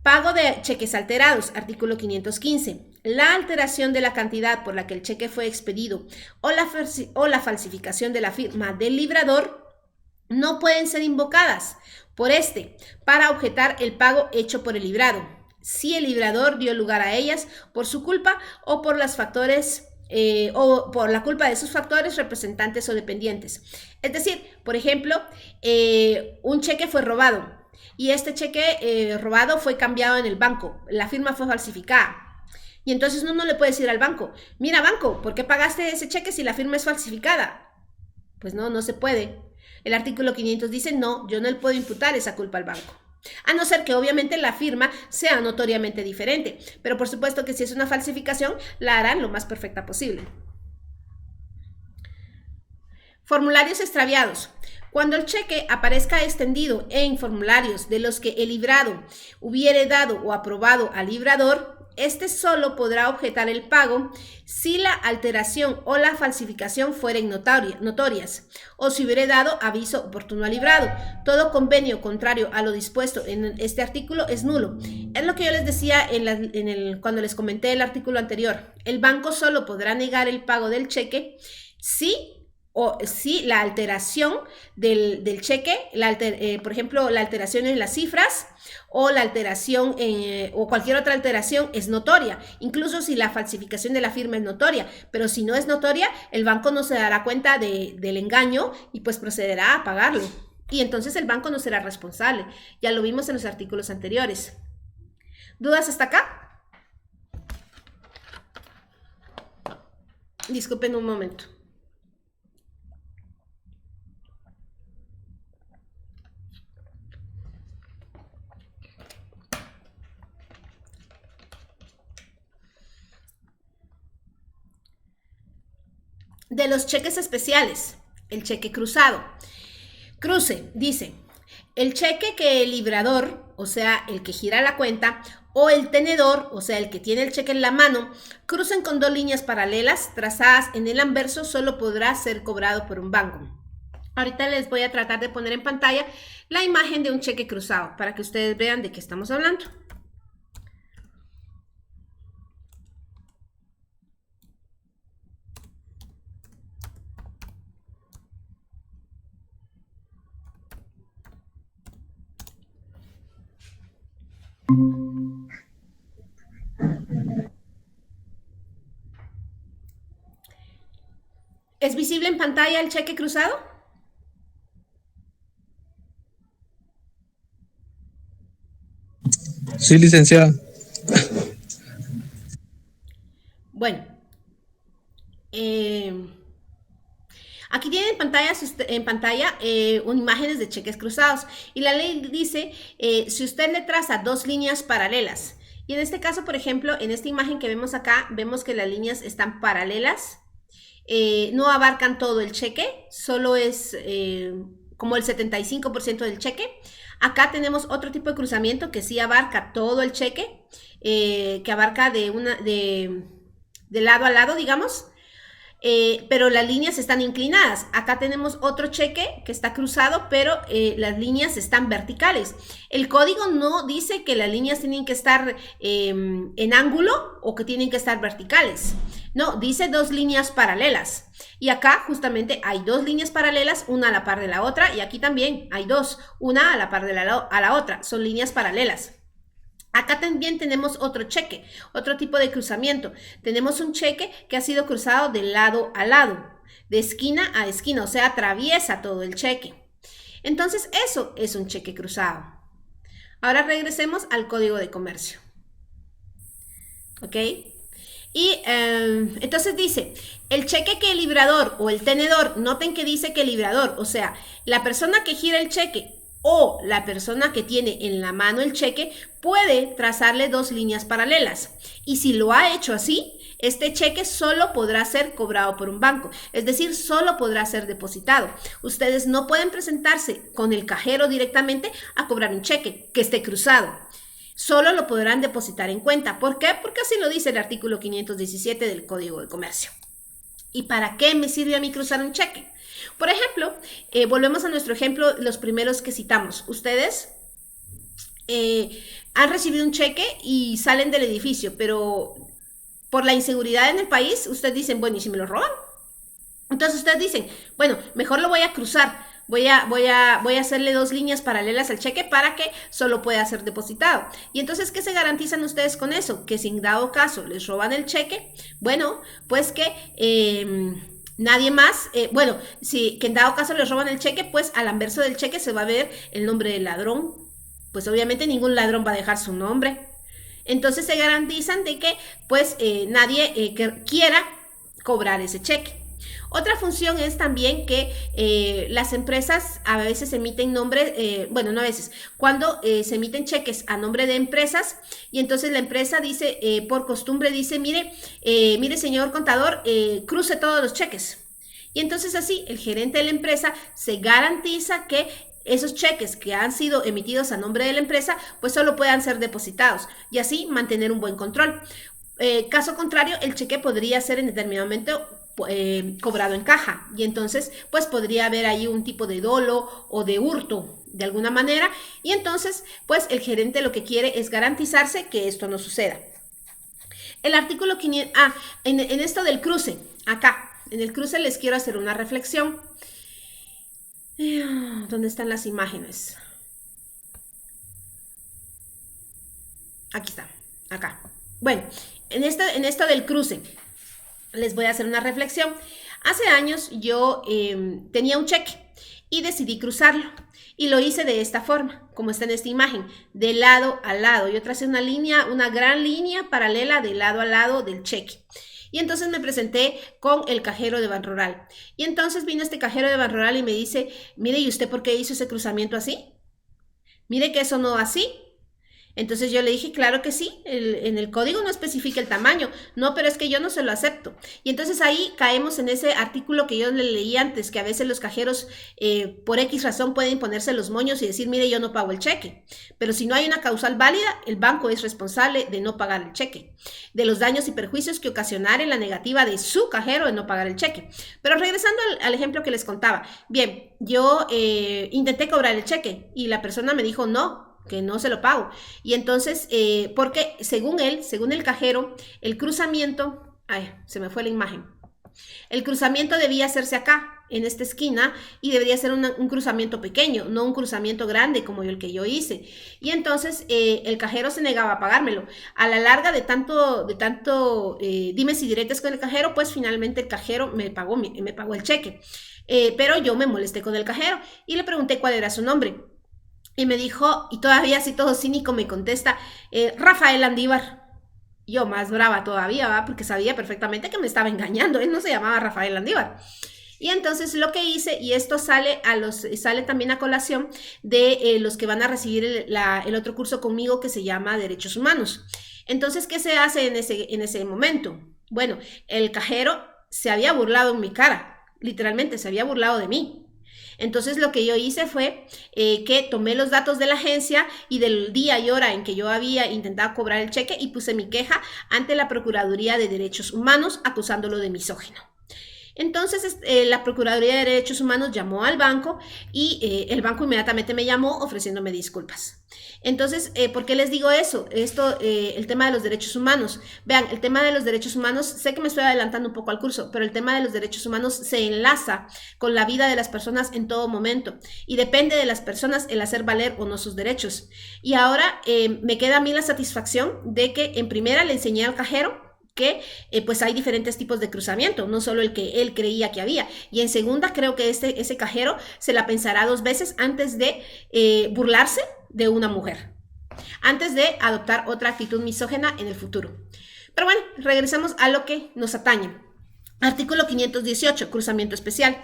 A: Pago de cheques alterados, artículo 515. La alteración de la cantidad por la que el cheque fue expedido o la falsificación de la firma del librador no pueden ser invocadas por para objetar el pago hecho por el librado, si el librador dio lugar a ellas por su culpa o por la culpa de sus factores, representantes o dependientes. Es decir, por ejemplo, un cheque fue robado y este cheque robado fue cambiado en el banco, la firma fue falsificada. Y entonces uno no le puede decir al banco, mira banco, ¿por qué pagaste ese cheque si la firma es falsificada? Pues no se puede. El artículo 500 dice, no, yo no le puedo imputar esa culpa al banco. A no ser que obviamente la firma sea notoriamente diferente, pero por supuesto que si es una falsificación, la harán lo más perfecta posible. Formularios extraviados. Cuando el cheque aparezca extendido en formularios de los que el librado hubiere dado o aprobado al librador, solo podrá objetar el pago si la alteración o la falsificación fueren notorias o si hubiere dado aviso oportuno al librado. Todo convenio contrario a lo dispuesto en este artículo es nulo. Es lo que yo les decía cuando les comenté el artículo anterior. El banco solo podrá negar el pago del cheque si o sí, la alteración del cheque, por ejemplo, la alteración en las cifras o la alteración o cualquier otra alteración es notoria, incluso si la falsificación de la firma es notoria, pero si no es notoria, el banco no se dará cuenta del engaño y pues procederá a pagarlo. Y entonces el banco no será responsable. Ya lo vimos en los artículos anteriores. ¿Dudas hasta acá? Disculpen un momento. De los cheques especiales, el cheque cruzado. Cruce, dice, el cheque que el librador, o sea, el que gira la cuenta, o el tenedor, o sea, el que tiene el cheque en la mano, crucen con dos líneas paralelas trazadas en el anverso, solo podrá ser cobrado por un banco. Ahorita les voy a tratar de poner en pantalla la imagen de un cheque cruzado para que ustedes vean de qué estamos hablando. ¿Es visible en pantalla el cheque cruzado?
C: Sí, licenciada.
A: Bueno, aquí tienen en pantalla imágenes de cheques cruzados y la ley dice si usted le traza dos líneas paralelas y en este caso, por ejemplo, en esta imagen que vemos acá, vemos que las líneas están paralelas, no abarcan todo el cheque, solo es como el 75% del cheque. Acá tenemos otro tipo de cruzamiento que sí abarca todo el cheque, que abarca de lado a lado, digamos. Pero las líneas están inclinadas. Acá tenemos otro cheque que está cruzado, pero las líneas están verticales. El código no dice que las líneas tienen que estar en ángulo o que tienen que estar verticales. No, dice dos líneas paralelas. Y acá justamente hay dos líneas paralelas, una a la par de la otra, y aquí también hay dos, una a la par de la otra. Son líneas paralelas. Acá también tenemos otro cheque, otro tipo de cruzamiento. Tenemos un cheque que ha sido cruzado de lado a lado, de esquina a esquina, o sea, atraviesa todo el cheque. Entonces, eso es un cheque cruzado. Ahora regresemos al Código de Comercio. ¿Ok? Y entonces dice, el cheque que el librador o el tenedor, noten que dice que el librador, o sea, la persona que gira el cheque o la persona que tiene en la mano el cheque puede trazarle dos líneas paralelas. Y si lo ha hecho así, este cheque solo podrá ser cobrado por un banco, es decir, solo podrá ser depositado. Ustedes no pueden presentarse con el cajero directamente a cobrar un cheque que esté cruzado. Solo lo podrán depositar en cuenta. ¿Por qué? Porque así lo dice el artículo 517 del Código de Comercio. ¿Y para qué me sirve a mí cruzar un cheque? Por ejemplo, volvemos a nuestro ejemplo, los primeros que citamos. Ustedes han recibido un cheque y salen del edificio, pero por la inseguridad en el país, ustedes dicen, bueno, ¿y si me lo roban? Entonces ustedes dicen, bueno, mejor lo voy a cruzar. Voy a hacerle dos líneas paralelas al cheque para que solo pueda ser depositado. Y entonces, ¿qué se garantizan ustedes con eso? Que si en dado caso les roban el cheque, bueno, pues que nadie más, que en dado caso les roban el cheque, pues al anverso del cheque se va a ver el nombre del ladrón. Pues obviamente ningún ladrón va a dejar su nombre. Entonces se garantizan de que pues nadie que quiera cobrar ese cheque. Otra función es también que las empresas a veces emiten nombres, no a veces, cuando se emiten cheques a nombre de empresas y entonces la empresa dice, por costumbre dice, mire señor contador, cruce todos los cheques. Y entonces así el gerente de la empresa se garantiza que esos cheques que han sido emitidos a nombre de la empresa, pues solo puedan ser depositados y así mantener un buen control. Caso contrario, el cheque podría ser en determinado momento cobrado en caja y entonces pues podría haber ahí un tipo de dolo o de hurto de alguna manera y entonces pues el gerente lo que quiere es garantizarse que esto no suceda. El artículo 500, en esto del cruce, acá en el cruce les quiero hacer una reflexión. ¿Dónde están las imágenes? Aquí está, acá. Bueno, en esto del cruce, les voy a hacer una reflexión. Hace años yo tenía un cheque y decidí cruzarlo. Y lo hice de esta forma, como está en esta imagen, de lado a lado. Yo tracé una línea, una gran línea paralela de lado a lado del cheque. Y entonces me presenté con el cajero de Banrural. Y entonces vino este cajero de Banrural y me dice, mire, ¿y usted por qué hizo ese cruzamiento así? Mire que eso no va así. Entonces yo le dije, claro que sí, en el código no especifica el tamaño. No, pero es que yo no se lo acepto. Y entonces ahí caemos en ese artículo que yo le leí antes, que a veces los cajeros por X razón pueden ponerse los moños y decir, mire, yo no pago el cheque. Pero si no hay una causal válida, el banco es responsable de no pagar el cheque, de los daños y perjuicios que ocasionaren la negativa de su cajero de no pagar el cheque. Pero regresando al ejemplo que les contaba, bien, yo intenté cobrar el cheque y la persona me dijo no, que no se lo pago. Y entonces, porque según él, según el cajero, el cruzamiento, ay, se me fue la imagen. El cruzamiento debía hacerse acá, en esta esquina, y debería ser un cruzamiento pequeño, no un cruzamiento grande como el que yo hice. Y entonces el cajero se negaba a pagármelo. A la larga de tanto dimes y diretes con el cajero, pues finalmente el cajero me pagó el cheque. Pero yo me molesté con el cajero y le pregunté cuál era su nombre. Y me dijo, y todavía así todo cínico me contesta, Rafael Andívar. Yo más brava todavía, ¿va? Porque sabía perfectamente que me estaba engañando. Él no se llamaba Rafael Andívar. Y entonces lo que hice, y esto sale también a colación de los que van a recibir el otro curso conmigo que se llama Derechos Humanos. Entonces, ¿qué se hace en ese momento? Bueno, el cajero se había burlado en mi cara, literalmente se había burlado de mí. Entonces lo que yo hice fue que tomé los datos de la agencia y del día y hora en que yo había intentado cobrar el cheque y puse mi queja ante la Procuraduría de Derechos Humanos acusándolo de misógino. Entonces la Procuraduría de Derechos Humanos llamó al banco y el banco inmediatamente me llamó ofreciéndome disculpas. Entonces, ¿por qué les digo eso? El tema de los derechos humanos. Vean, el tema de los derechos humanos, sé que me estoy adelantando un poco al curso, pero el tema de los derechos humanos se enlaza con la vida de las personas en todo momento y depende de las personas el hacer valer o no sus derechos. Y ahora me queda a mí la satisfacción de que en primera le enseñé al cajero que pues hay diferentes tipos de cruzamiento, no solo el que él creía que había. Y en segunda, creo que ese cajero se la pensará 2 veces antes de burlarse de una mujer, antes de adoptar otra actitud misógena en el futuro. Pero bueno, regresamos a lo que nos atañe. Artículo 518, cruzamiento especial.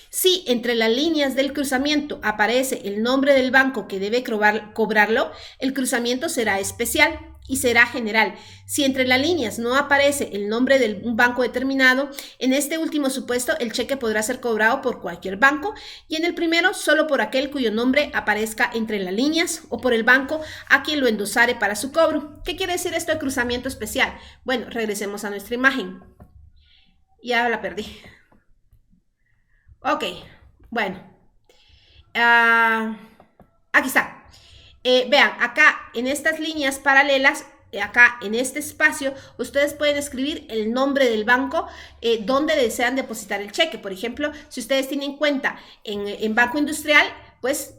A: Si entre las líneas del cruzamiento aparece el nombre del banco que debe cobrarlo, el cruzamiento será especial y será general. Si entre las líneas no aparece el nombre de un banco determinado, en este último supuesto el cheque podrá ser cobrado por cualquier banco y en el primero solo por aquel cuyo nombre aparezca entre las líneas o por el banco a quien lo endosare para su cobro. ¿Qué quiere decir esto de cruzamiento especial? Bueno, regresemos a nuestra imagen. Ya la perdí. Ok, bueno. Aquí está. Vean, acá en estas líneas paralelas, acá en este espacio, ustedes pueden escribir el nombre del banco donde desean depositar el cheque. Por ejemplo, si ustedes tienen cuenta en Banco Industrial, pues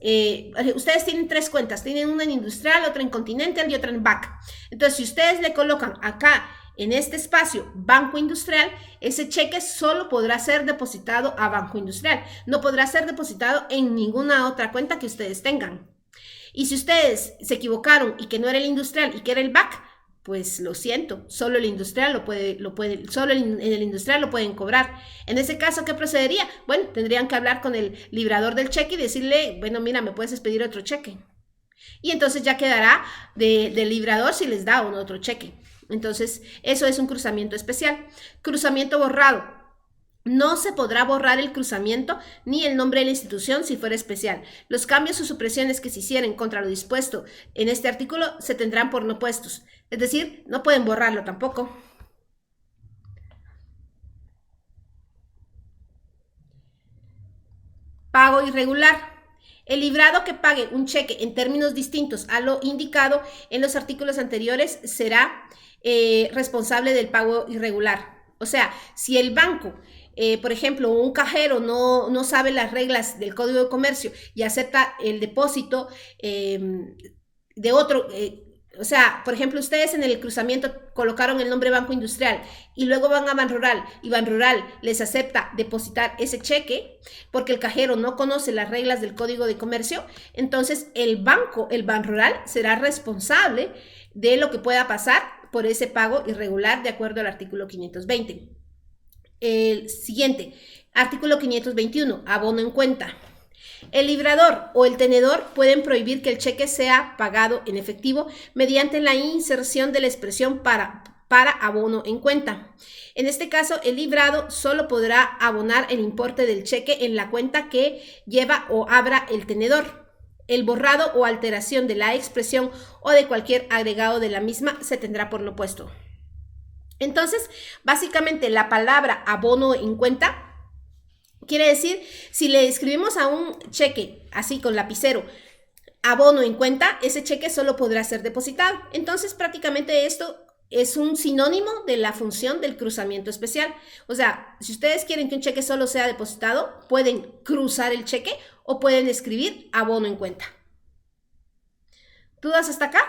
A: ustedes tienen 3 cuentas. Tienen una en Industrial, otra en Continental y otra en BAC. Entonces, si ustedes le colocan acá en este espacio Banco Industrial, ese cheque solo podrá ser depositado a Banco Industrial. No podrá ser depositado en ninguna otra cuenta que ustedes tengan. Y si ustedes se equivocaron y que no era el industrial y que era el BAC, pues lo siento, solo el industrial solo en el industrial lo pueden cobrar. En ese caso, ¿qué procedería? Bueno, tendrían que hablar con el librador del cheque y decirle, bueno, mira, ¿me puedes expedir otro cheque? Y entonces ya quedará del librador si les da o no otro cheque. Entonces, eso es un cruzamiento especial. Cruzamiento borrado. No se podrá borrar el cruzamiento ni el nombre de la institución si fuera especial. Los cambios o supresiones que se hicieren contra lo dispuesto en este artículo se tendrán por no puestos. Es decir, no pueden borrarlo tampoco. Pago irregular. El librado que pague un cheque en términos distintos a lo indicado en los artículos anteriores será responsable del pago irregular. O sea, si el banco por ejemplo, un cajero no sabe las reglas del Código de Comercio y acepta el depósito de otro, o sea, por ejemplo, ustedes en el cruzamiento colocaron el nombre Banco Industrial y luego van a Banrural y Banrural les acepta depositar ese cheque porque el cajero no conoce las reglas del Código de Comercio, entonces el banco, el Banrural, será responsable de lo que pueda pasar por ese pago irregular de acuerdo al artículo 520. El siguiente, artículo 521, abono en cuenta. El librador o el tenedor pueden prohibir que el cheque sea pagado en efectivo mediante la inserción de la expresión para abono en cuenta. En este caso, el librado solo podrá abonar el importe del cheque en la cuenta que lleva o abra el tenedor. El borrado o alteración de la expresión o de cualquier agregado de la misma se tendrá por lo opuesto. Entonces, básicamente la palabra abono en cuenta quiere decir, si le escribimos a un cheque, así con lapicero, abono en cuenta, ese cheque solo podrá ser depositado. Entonces, prácticamente esto es un sinónimo de la función del cruzamiento especial. O sea, si ustedes quieren que un cheque solo sea depositado, pueden cruzar el cheque o pueden escribir abono en cuenta. ¿Dudas hasta acá?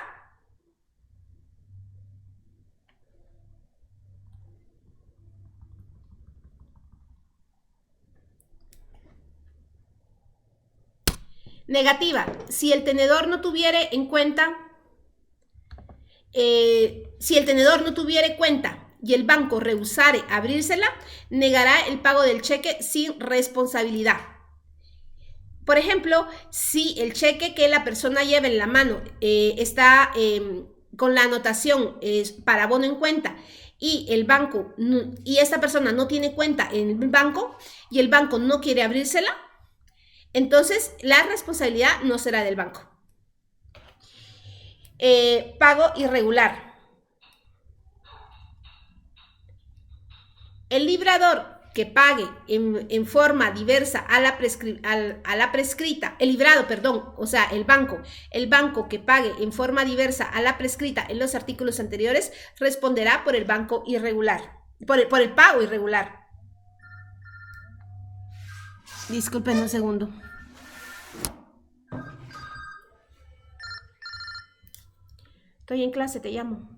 A: Negativa, si el tenedor no tuviere en cuenta, si el tenedor no tuviere cuenta y el banco rehusare abrírsela, negará el pago del cheque sin responsabilidad. Por ejemplo, si el cheque que la persona lleva en la mano está con la anotación para abono en cuenta y el banco y esta persona no tiene cuenta en el banco y el banco no quiere abrírsela, entonces la responsabilidad no será del banco. Pago irregular. El librador que pague en forma diversa a la prescrita, el librado, perdón, o sea, el banco que pague en forma diversa a la prescrita en los artículos anteriores responderá por el banco irregular, por el pago irregular. Disculpen un segundo. Estoy en clase, te llamo.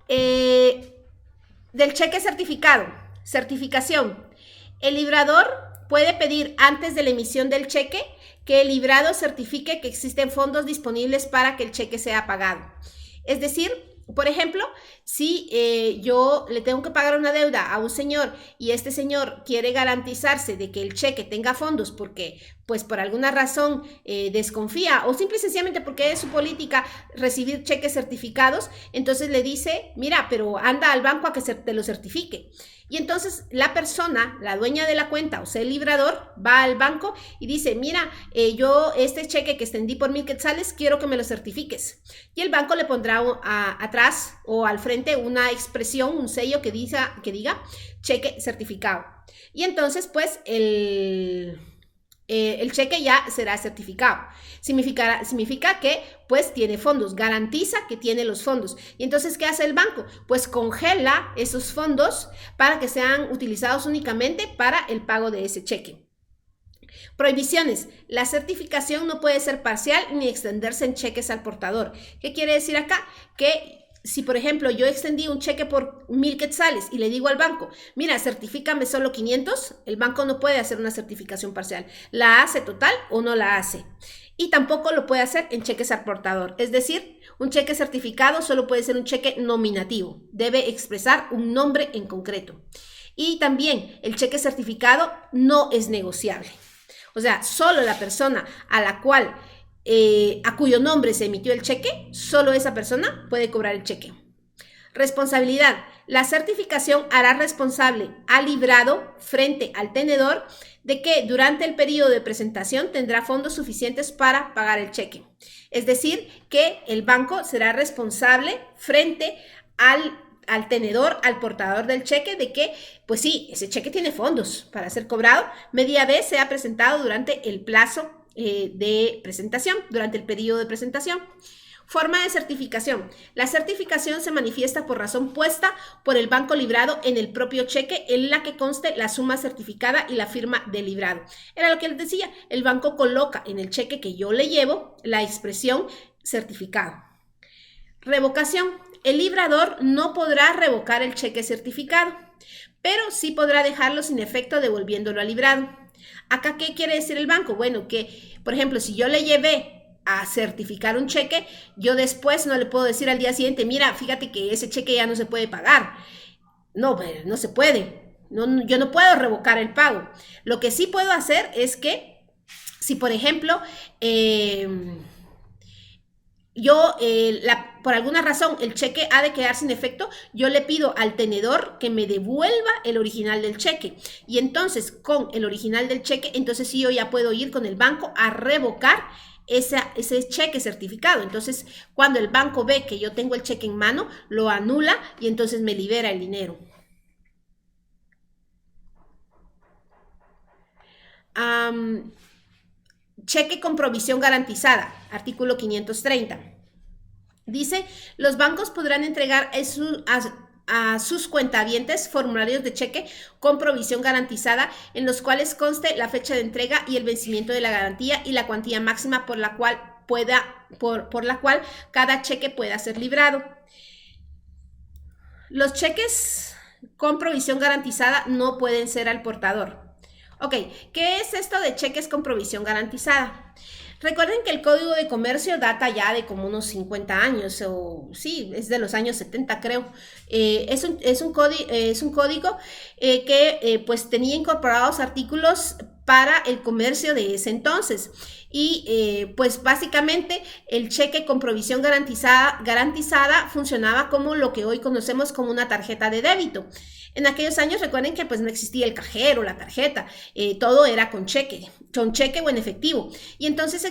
A: Del cheque certificado. Certificación. El librador puede pedir antes de la emisión del cheque que el librado certifique que existen fondos disponibles para que el cheque sea pagado. Es decir, por ejemplo, si yo le tengo que pagar una deuda a un señor y este señor quiere garantizarse de que el cheque tenga fondos porque, pues por alguna razón desconfía o simple y sencillamente porque es su política recibir cheques certificados, entonces le dice, mira, pero anda al banco a que te lo certifique. Y entonces la persona, la dueña de la cuenta, o sea, el librador, va al banco y dice, mira, yo este cheque que extendí por 1,000 quetzales, quiero que me lo certifiques. Y el banco le pondrá atrás o al frente una expresión, un sello que diga cheque certificado. Y entonces, pues, el cheque ya será certificado. Significa que pues tiene fondos, garantiza que tiene los fondos. Y entonces, ¿qué hace el banco? Pues congela esos fondos para que sean utilizados únicamente para el pago de ese cheque. Prohibiciones. La certificación no puede ser parcial ni extenderse en cheques al portador. ¿Qué quiere decir acá? Que si, por ejemplo, yo extendí un cheque por 1,000 quetzales y le digo al banco, mira, certifícame solo 500, el banco no puede hacer una certificación parcial. ¿La hace total o no la hace? Y tampoco lo puede hacer en cheques al portador. Es decir, un cheque certificado solo puede ser un cheque nominativo. Debe expresar un nombre en concreto. Y también el cheque certificado no es negociable. O sea, solo la persona a cuyo nombre se emitió el cheque, solo esa persona puede cobrar el cheque. Responsabilidad. La certificación hará responsable al librado frente al tenedor de que durante el periodo de presentación tendrá fondos suficientes para pagar el cheque. Es decir, que el banco será responsable frente al tenedor, al portador del cheque, de que, pues sí, ese cheque tiene fondos para ser cobrado, media vez sea presentado durante el plazo de presentación, durante el periodo de presentación. Forma de certificación. La certificación se manifiesta por razón puesta por el banco librado en el propio cheque en la que conste la suma certificada y la firma del librado. Era lo que les decía, el banco coloca en el cheque que yo le llevo la expresión certificado. Revocación. El librador no podrá revocar el cheque certificado, pero sí podrá dejarlo sin efecto devolviéndolo al librado. ¿Acá qué quiere decir el banco? Bueno, que, por ejemplo, si yo le llevé a certificar un cheque, yo después no le puedo decir al día siguiente, mira, fíjate que ese cheque ya no se puede pagar. No, no se puede. No, yo no puedo revocar el pago. Lo que sí puedo hacer es que, si por ejemplo, por alguna razón el cheque ha de quedar sin efecto, yo le pido al tenedor que me devuelva el original del cheque. Y entonces, con el original del cheque, entonces sí yo ya puedo ir con el banco a revocar ese cheque certificado. Entonces, cuando el banco ve que yo tengo el cheque en mano, lo anula y entonces me libera el dinero. Cheque con provisión garantizada, artículo 530. Dice, los bancos podrán entregar a sus cuentavientes formularios de cheque con provisión garantizada en los cuales conste la fecha de entrega y el vencimiento de la garantía y la cuantía máxima por la cual cada cheque pueda ser librado. Los cheques con provisión garantizada no pueden ser al portador. Ok, ¿qué es esto de cheques con provisión garantizada? Recuerden que el Código de Comercio data ya de como unos 50 años, o sí, es de los años 70 creo. Es un código que pues tenía incorporados artículos para el comercio de ese entonces. Y pues básicamente el cheque con provisión garantizada funcionaba como lo que hoy conocemos como una tarjeta de débito. En aquellos años recuerden que pues no existía el cajero, la tarjeta, todo era con cheque o en efectivo. Y entonces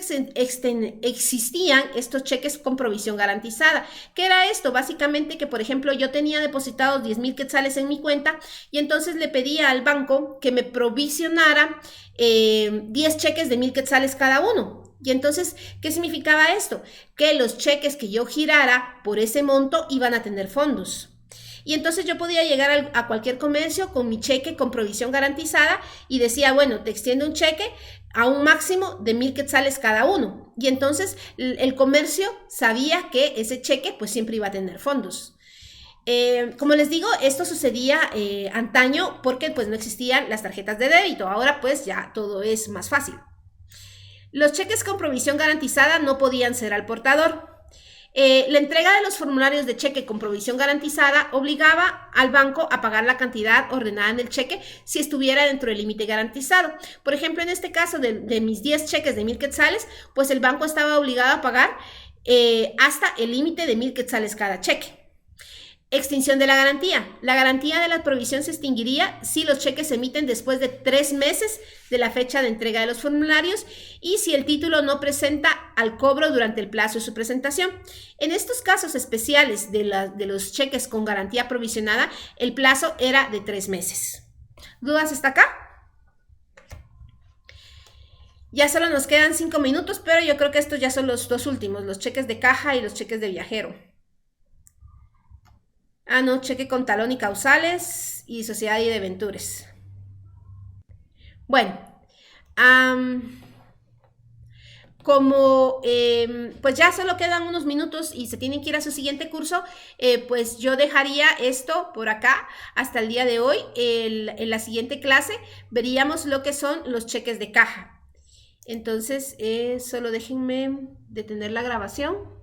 A: existían estos cheques con provisión garantizada. ¿Qué era esto? Básicamente que, por ejemplo, yo tenía depositados 10,000 quetzales en mi cuenta y entonces le pedía al banco que me provisionara 10 cheques de 1,000 quetzales cada uno. Y entonces, ¿qué significaba esto? Que los cheques que yo girara por ese monto iban a tener fondos. Y entonces yo podía llegar a cualquier comercio con mi cheque con provisión garantizada y decía, bueno, te extiendo un cheque a un máximo de 1,000 quetzales cada uno. Y entonces el comercio sabía que ese cheque pues siempre iba a tener fondos. Como les digo, esto sucedía antaño porque pues no existían las tarjetas de débito. Ahora pues ya todo es más fácil. Los cheques con provisión garantizada no podían ser al portador. La entrega de los formularios de cheque con provisión garantizada obligaba al banco a pagar la cantidad ordenada en el cheque si estuviera dentro del límite garantizado. Por ejemplo, en este caso de mis 10 cheques de 1,000 quetzales, pues el banco estaba obligado a pagar hasta el límite de 1,000 quetzales cada cheque. Extinción de la garantía. La garantía de la provisión se extinguiría si los cheques se emiten después de 3 meses de la fecha de entrega de los formularios y si el título no presenta al cobro durante el plazo de su presentación. En estos casos especiales de los cheques con garantía provisionada, el plazo era de 3 meses. ¿Dudas hasta acá? Ya solo nos quedan 5 minutos, pero yo creo que estos ya son los dos últimos, los cheques de caja y los cheques de viajero. Ah, no, cheque con talón y causales y sociedad y debentures. Bueno, como pues ya solo quedan unos minutos y se tienen que ir a su siguiente curso, pues yo dejaría esto por acá hasta el día de hoy. En la siguiente clase veríamos lo que son los cheques de caja. Entonces, solo déjenme detener la grabación.